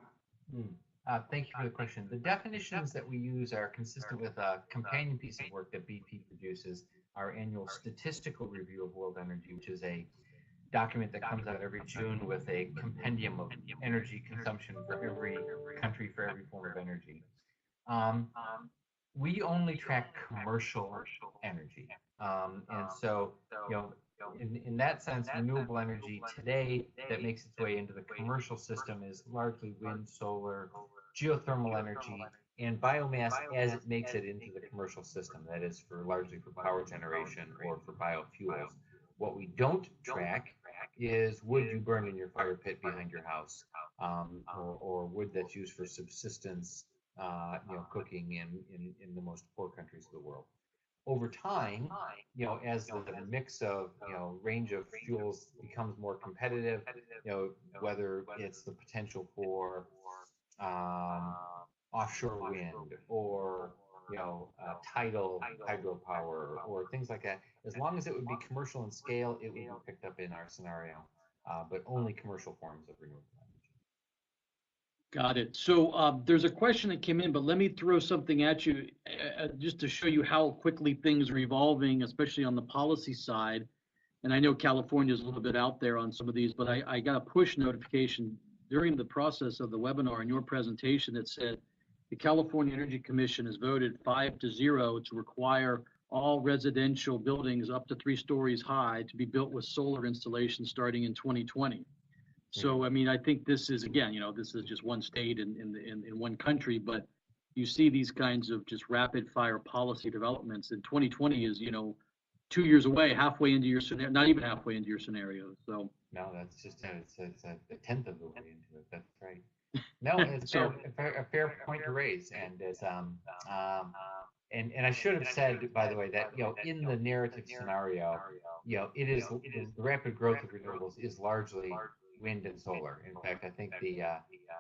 Speaker 2: Thank you for the question. The definitions that we use are consistent with a companion piece of work that BP produces, our annual statistical review of world energy, which is a document that comes out every June with a compendium of energy consumption for every country, for every form of energy. We only track commercial energy. And so, in that sense, renewable energy today that makes its way into the commercial system is largely wind, solar, geothermal energy, and biomass as it makes it into the commercial system. That is largely for power generation or for biofuels. What we don't track is wood you burn in your fire pit behind your house, or wood that's used for subsistence, cooking in the most poor countries of the world. Over time, as the mix of, range of fuels becomes more competitive, whether it's the potential for offshore wind or, tidal hydropower or things like that, as long as it would be commercial in scale, it would be picked up in our scenario, but only commercial forms of renewable energy.
Speaker 1: Got it. So there's a question that came in, but let me throw something at you just to show you how quickly things are evolving, especially on the policy side. And I know California is a little bit out there on some of these, but I got a push notification during the process of the webinar in your presentation that said the California Energy Commission has voted 5-0 to require all residential buildings up to 3 stories high to be built with solar installations starting in 2020. So, I mean, I think this is, again, this is just one state in one country, but you see these kinds of just rapid fire policy developments, and 2020 is, 2 years away, halfway into your scenario, not even halfway into your scenario. So
Speaker 2: no, that's just it's a tenth of the way into it. That's right. No, it's a fair point to raise, and it's and I should have said, by the way, that in the narrative scenario, it is the rapid growth of renewables is largely wind and solar. In fact, I think the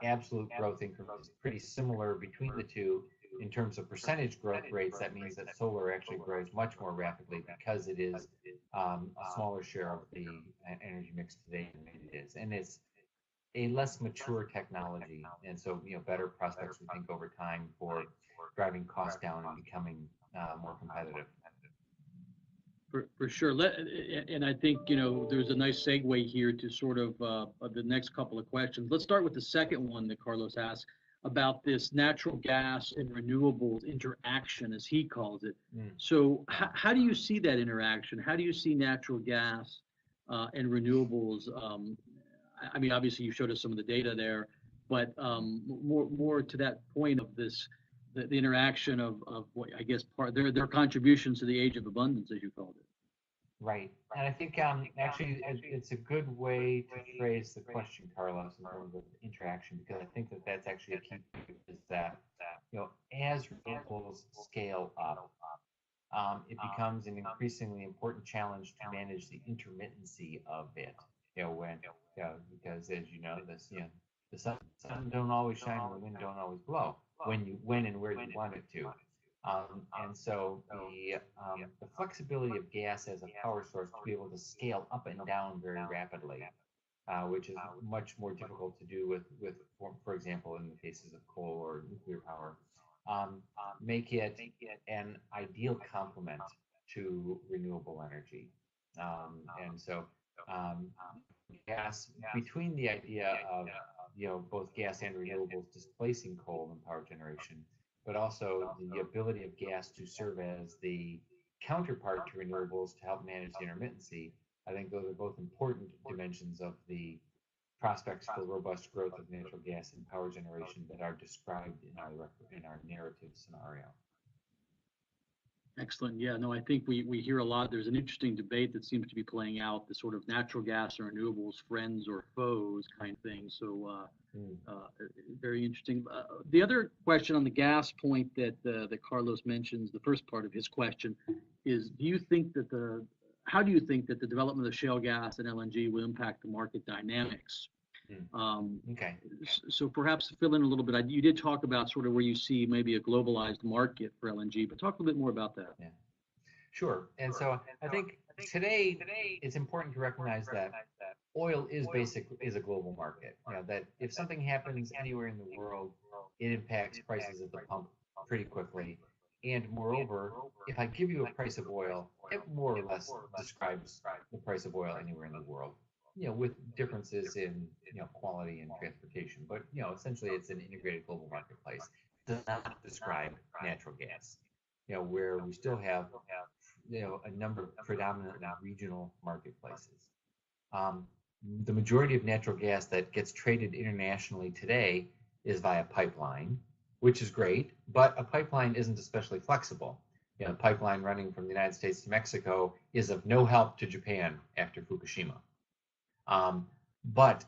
Speaker 2: absolute growth increment is pretty similar between the two. In terms of percentage growth rates, that means that solar actually grows much more rapidly because it is a smaller share of the energy mix today than it is. And it's a less mature technology. And so, better prospects, we think, over time for driving costs down and becoming more competitive.
Speaker 1: For sure. And I think, there's a nice segue here to sort of the next couple of questions. Let's start with the second one that Carlos asked about this natural gas and renewables interaction, as he calls it. So how do you see that interaction? How do you see natural gas and renewables? I mean, obviously you showed us some of the data there, but more to that point of this, the interaction of what I guess their contributions to the age of abundance, as you called it.
Speaker 2: Right. And I think actually it's a good way to phrase the question, Carlos, in terms of interaction, because I think that that's actually a key point, is that, as renewables scale up, it becomes an increasingly important challenge to manage the intermittency of it. Because as you know, the sun don't always shine and the wind don't always blow when and where you want it to. And so the flexibility of gas as a power source to be able to scale up and down very rapidly, which is much more difficult to do with for example, in the cases of coal or nuclear power, make it an ideal complement to renewable energy. And so gas, between the idea of both gas and renewables displacing coal in power generation, but also the ability of gas to serve as the counterpart to renewables to help manage the intermittency, I think those are both important dimensions of the prospects for robust growth of natural gas and power generation that are described in our narrative scenario.
Speaker 1: Excellent. Yeah, no, I think we hear a lot. There's an interesting debate that seems to be playing out, the sort of natural gas and renewables, friends or foes kind of thing. So very interesting. The other question on the gas point that Carlos mentions, the first part of his question, is how do you think that the development of shale gas and LNG will impact the market dynamics?
Speaker 2: Okay.
Speaker 1: So perhaps fill in a little bit. You did talk about sort of where you see maybe a globalized market for LNG, but talk a little bit more about that.
Speaker 2: Yeah, sure. And so I think today it's important to recognize that oil is a global market. That if something happens anywhere in the world, it impacts prices at the pump pretty quickly. And moreover, if I give you a price of oil, it more or less describes the price of oil anywhere in the world. With differences in quality and transportation, but essentially it's an integrated global marketplace. It does not describe natural gas, where we still have a number of predominantly regional marketplaces. The majority of natural gas that gets traded internationally today is via pipeline, which is great, but a pipeline isn't especially flexible. A pipeline running from the United States to Mexico is of no help to Japan after Fukushima. But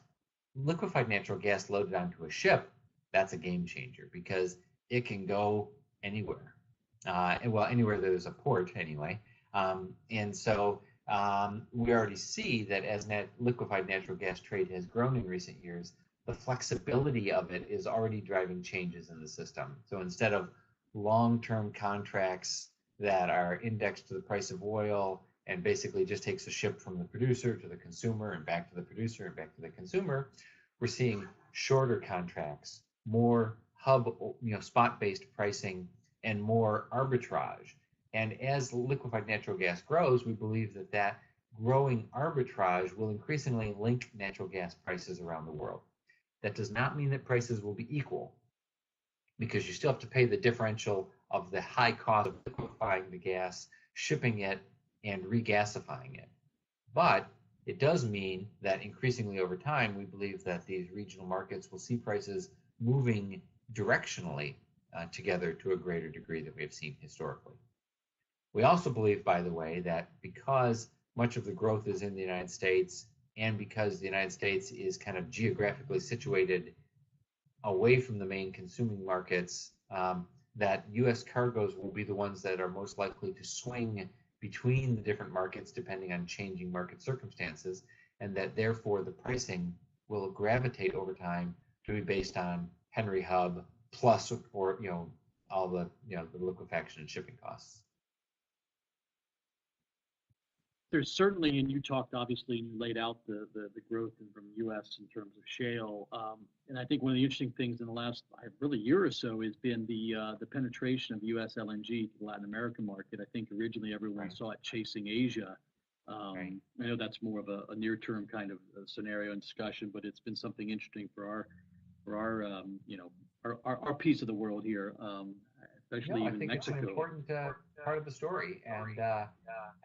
Speaker 2: liquefied natural gas loaded onto a ship, that's a game changer because it can go anywhere. Anywhere there's a port anyway. And so we already see that as liquefied natural gas trade has grown in recent years, the flexibility of it is already driving changes in the system. So instead of long-term contracts that are indexed to the price of oil and basically just takes a ship from the producer to the consumer and back to the producer and back to the consumer, we're seeing shorter contracts, more spot-based pricing, and more arbitrage. And as liquefied natural gas grows, we believe that growing arbitrage will increasingly link natural gas prices around the world. That does not mean that prices will be equal, because you still have to pay the differential of the high cost of liquefying the gas, shipping it, and regasifying it. But it does mean that increasingly over time, we believe that these regional markets will see prices moving directionally together to a greater degree than we have seen historically. We also believe, by the way, that because much of the growth is in the United States and because the United States is kind of geographically situated away from the main consuming markets, that U.S. cargoes will be the ones that are most likely to swing between the different markets depending on changing market circumstances, and that therefore the pricing will gravitate over time to be based on Henry Hub plus or all the the liquefaction and shipping costs.
Speaker 1: There's certainly, and you talked obviously, and you laid out the growth from the U.S. in terms of shale, and I think one of the interesting things in the last really year or so has been the penetration of U.S. LNG to the Latin American market. I think originally everyone saw it chasing Asia. I know that's more of a near-term kind of scenario and discussion, but it's been something interesting for our piece of the world here. Especially even Mexico.
Speaker 2: I think it's an important part of the story, and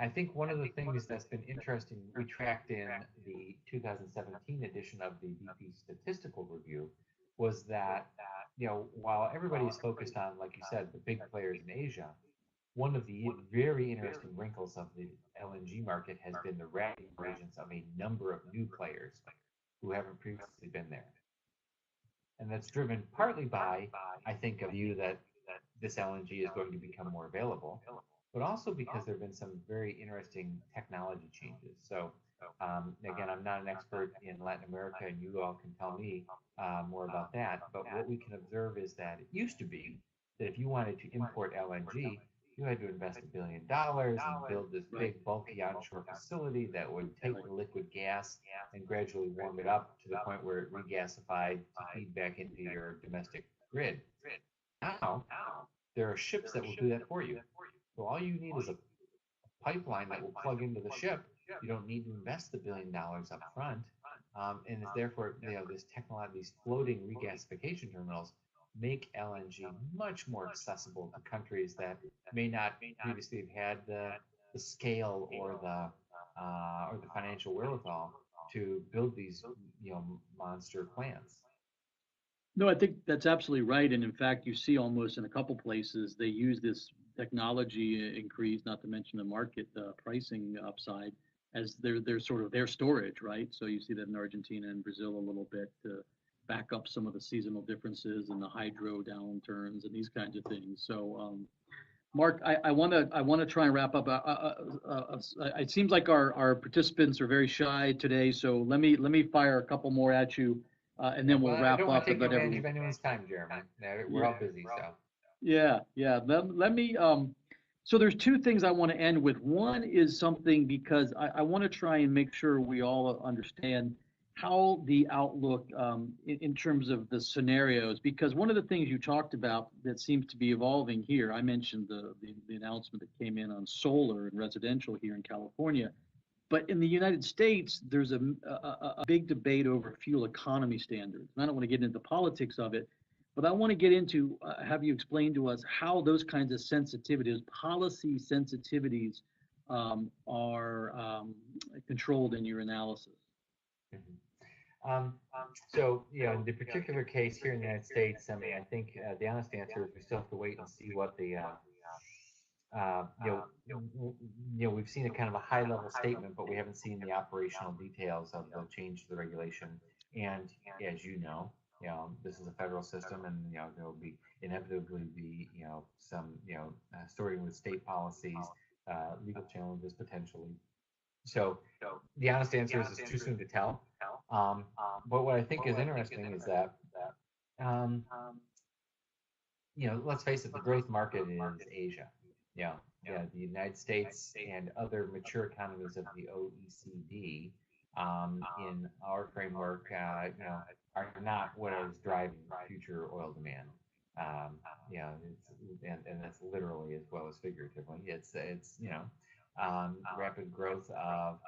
Speaker 2: I think one of the things that's been interesting, we tracked in the 2017 edition of the BP Statistical Review, was that while everybody is focused on, like you said, the big players in Asia, one of the very interesting wrinkles of the LNG market has been the rapid emergence of a number of new players who haven't previously been there, and that's driven partly by, I think, a view that this LNG is going to become more available, but also because there have been some very interesting technology changes. So again, I'm not an expert in Latin America, and you all can tell me more about that, but what we can observe is that it used to be that if you wanted to import LNG, you had to invest $1 billion and build this big bulky onshore facility that would take the liquid gas and gradually warm it up to the point where it regasified to feed back into your domestic grid. Now, there are ships that will do that for you. So all you need is a pipeline that will plug into the ship. You don't need to invest the $1 billion up front. And therefore, these floating regasification terminals make LNG much more accessible to countries that may not previously have had the scale or the financial wherewithal to build these monster plants.
Speaker 1: No, I think that's absolutely right. And in fact, you see almost in a couple places, they use this technology increase, not to mention the market pricing upside, as their sort of their storage, right? So you see that in Argentina and Brazil a little bit to back up some of the seasonal differences and the hydro downturns and these kinds of things. So, Mark, I want to try and wrap up. It seems like our participants are very shy today, so let me fire a couple more at you. And then we'll wrap up.
Speaker 2: I don't want to take advantage of anyone's time, Jeremy. We're all busy, so.
Speaker 1: Yeah. Let me. So there's two things I want to end with. One is something because I want to try and make sure we all understand how the outlook in terms of the scenarios. Because one of the things you talked about that seems to be evolving here, I mentioned the announcement that came in on solar and residential here in California. But in the United States, there's a big debate over fuel economy standards. And I don't want to get into the politics of it, but I want to get into, have you explain to us how those kinds of sensitivities, policy sensitivities, are controlled in your analysis?
Speaker 2: Mhm. So, in the particular case here in the United States, I mean, I think the honest answer is we still have to wait and see what the uh, you know, we've seen a kind of a high level statement, but we haven't seen the operational details of the change to the regulation. And as this is a federal system, and there will be inevitably be some sorting with state policies, legal challenges potentially. So the honest answer is it's too soon to tell. But what I think is interesting is that um, let's face it, the growth market is Asia. The United States and other mature economies of the OECD, in our framework, are not what is driving future oil demand. Um, and that's literally as well as figuratively. Rapid growth of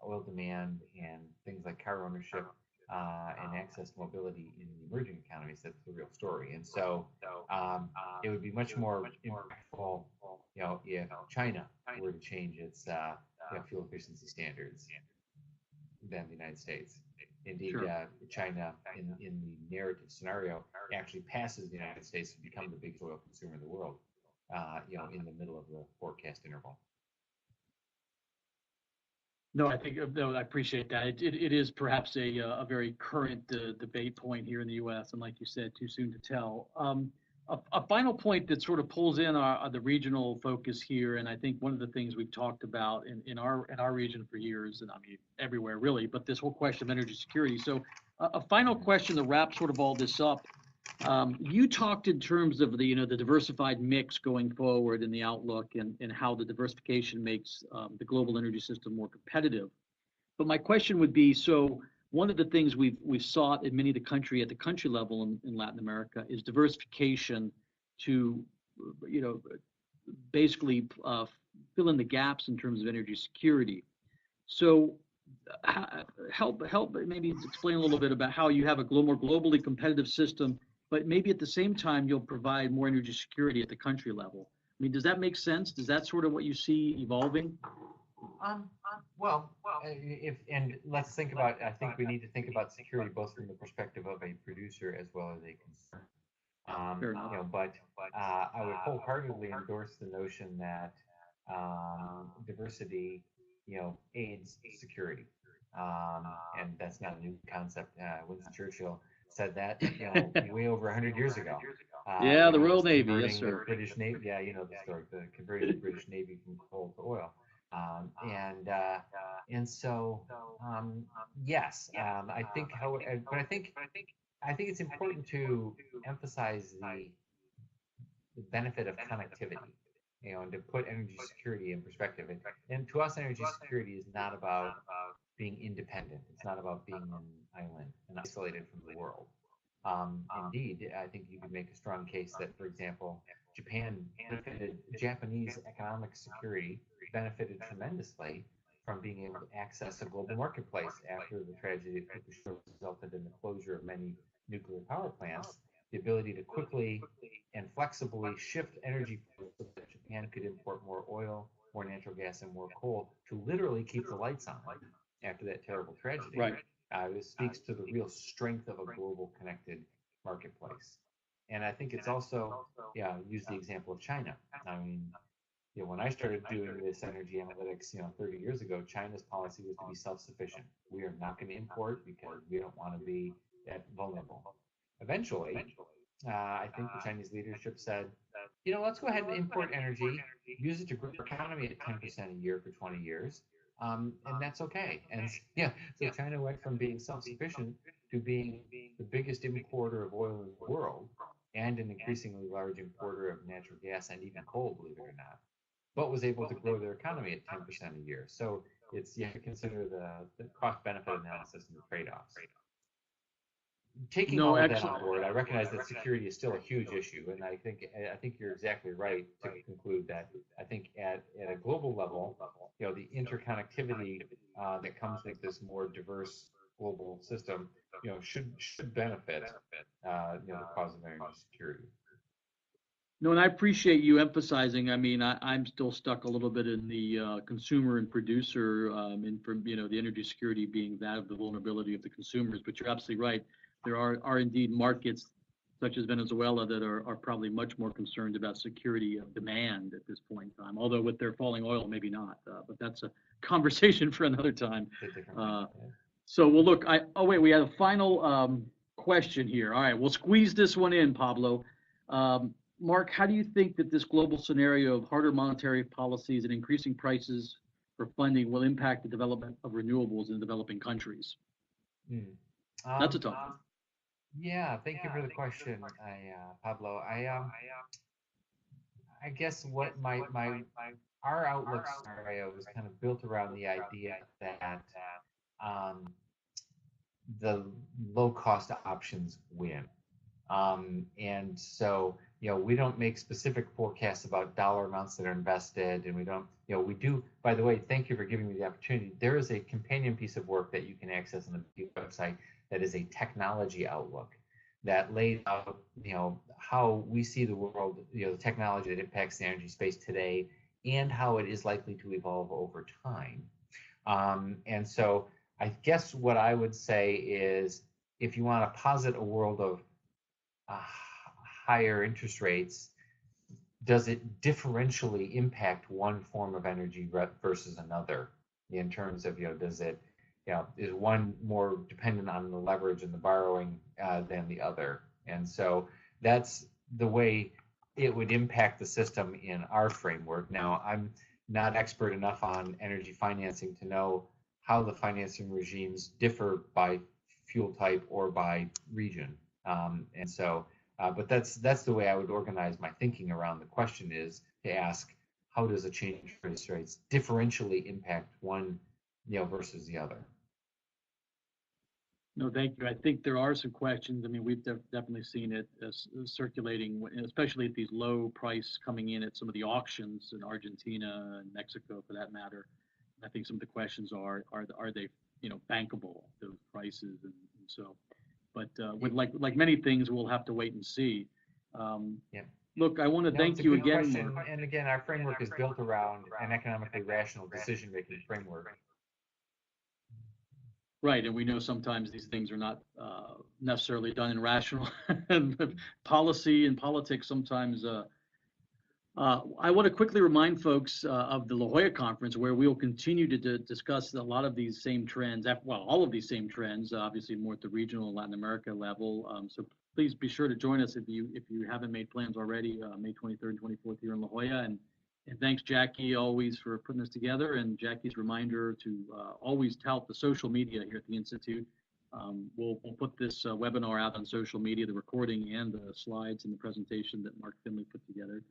Speaker 2: oil demand and things like car ownership and access to mobility in the emerging economies. That's the real story. And so it would be much more impactful, if China were to change its fuel efficiency standards than the United States. Indeed,
Speaker 1: Sure.
Speaker 2: China, in the narrative scenario, actually passes the United States to become the biggest oil consumer in the world, in the middle of the forecast interval.
Speaker 1: No, I appreciate that. It is perhaps a very current debate point here in the U.S. And like you said, too soon to tell. A final point that sort of pulls in the regional focus here, and I think one of the things we've talked about in our region for years, and I mean everywhere really, but this whole question of energy security. So a final question to wrap sort of all this up. You talked in terms of the diversified mix going forward in the outlook, and how the diversification makes the global energy system more competitive. But my question would be, so one of the things we've sought in many of the country at the country level in Latin America is diversification to basically fill in the gaps in terms of energy security. So help maybe explain a little bit about how you have a more globally competitive system, but maybe at the same time you'll provide more energy security at the country level. I mean, does that make sense? Is that sort of what you see evolving?
Speaker 2: Well, let's think about. I think we need to think about security both from the perspective of a producer as well as a consumer.
Speaker 1: Fair enough.
Speaker 2: But I would wholeheartedly endorse the notion that diversity, aids security, and that's not a new concept. Winston Churchill said that, way over 100 years ago.
Speaker 1: Yeah, the
Speaker 2: When he
Speaker 1: Royal
Speaker 2: was
Speaker 1: Navy, yes,
Speaker 2: converting the
Speaker 1: sir.
Speaker 2: British Navy. Yeah, you know the story. Converting the British Navy from coal to oil. And so yes, I think but I think it's important to emphasize the benefit of connectivity, and to put energy security in perspective. And to us, energy security is not about being independent. It's not about being an island and isolated from the world. Indeed, I think you could make a strong case that, for example, Japanese economic security benefited tremendously from being able to access a global marketplace after the tragedy at Fukushima resulted in the closure of many nuclear power plants. The ability to quickly and flexibly shift energy flows so that Japan could import more oil, more natural gas, and more coal to literally keep the lights on after that terrible tragedy.
Speaker 1: Right.
Speaker 2: This speaks to the real strength of a global connected marketplace. And I think it's also, use the example of China. I mean, when I started doing this energy analytics, 30 years ago, China's policy was to be self-sufficient. We are not going to import because we don't want to be that vulnerable. Eventually, I think the Chinese leadership said, let's go ahead and import energy, use it to grow our economy at 10% a year for 20 years. And that's okay. And so China went from being self-sufficient to being the biggest importer of oil in the world and an increasingly large importer of natural gas and even coal, believe it or not, but was able to grow their economy at 10% a year. So you have to consider the cost-benefit analysis and the trade-offs. Taking
Speaker 1: No,
Speaker 2: all of that
Speaker 1: excellent.
Speaker 2: on board, I recognize that security is still a huge issue, and I think you're exactly right to conclude that I think at a global level, the interconnectivity that comes with this more diverse global system, should benefit the cause of energy security.
Speaker 1: No, and I appreciate you emphasizing. I mean, I'm still stuck a little bit in the consumer and producer, and from the energy security being that of the vulnerability of the consumers. But you're absolutely right. There are indeed markets such as Venezuela that are probably much more concerned about security of demand at this point in time. Although with their falling oil, maybe not. But that's a conversation for another time.
Speaker 2: It's a different
Speaker 1: Uh,
Speaker 2: one, yeah.
Speaker 1: so well, look. Wait, we have a final question here. All right, we'll squeeze this one in, Pablo. Mark, how do you think that this global scenario of harder monetary policies and increasing prices for funding will impact the development of renewables in developing countries?
Speaker 2: Hmm.
Speaker 1: That's a tough one.
Speaker 2: Yeah, thank you for the question, Pablo. I guess what my our outlook scenario is kind of built around the idea that um, the low cost options win. And so, we don't make specific forecasts about dollar amounts that are invested, and we don't, we do, by the way, thank you for giving me the opportunity. There is a companion piece of work that you can access on the website that is a technology outlook that lays out, how we see the world, the technology that impacts the energy space today and how it is likely to evolve over time. And so I guess what I would say is if you want to posit a world of higher interest rates, does it differentially impact one form of energy versus another in terms of, does it, is one more dependent on the leverage and the borrowing than the other? And so that's the way it would impact the system in our framework. Now, I'm not expert enough on energy financing to know how the financing regimes differ by fuel type or by region. And so, but that's the way I would organize my thinking around the question, is to ask, how does a change in interest rates differentially impact one, versus the other?
Speaker 1: No, thank you. I think there are some questions. I mean, we've definitely seen it as circulating, especially at these low price coming in at some of the auctions in Argentina and Mexico, for that matter. I think some of the questions are they bankable, those prices, and so. But with like many things, we'll have to wait and see.
Speaker 2: Yeah.
Speaker 1: Look, I want to thank
Speaker 2: it's a
Speaker 1: you
Speaker 2: good
Speaker 1: again.
Speaker 2: question. And again, our framework is built around an economically rational decision-making framework.
Speaker 1: Right, and we know sometimes these things are not necessarily done in rational policy and politics. Sometimes I want to quickly remind folks of the La Jolla conference, where we will continue to discuss a lot of these same trends. Well, all of these same trends, obviously more at the regional and Latin America level. So please be sure to join us if you haven't made plans already. May 23rd and 24th here in La Jolla, and thanks, Jackie, always for putting this together. And Jackie's reminder to always tout the social media here at the Institute. We'll put this webinar out on social media, the recording and the slides and the presentation that Mark Finley put together.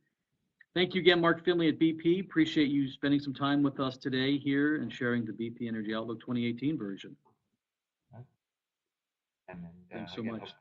Speaker 1: Thank you again, Mark Finley at BP. Appreciate you spending some time with us today here and sharing the BP Energy Outlook 2018 version.
Speaker 2: And
Speaker 1: Thanks so much.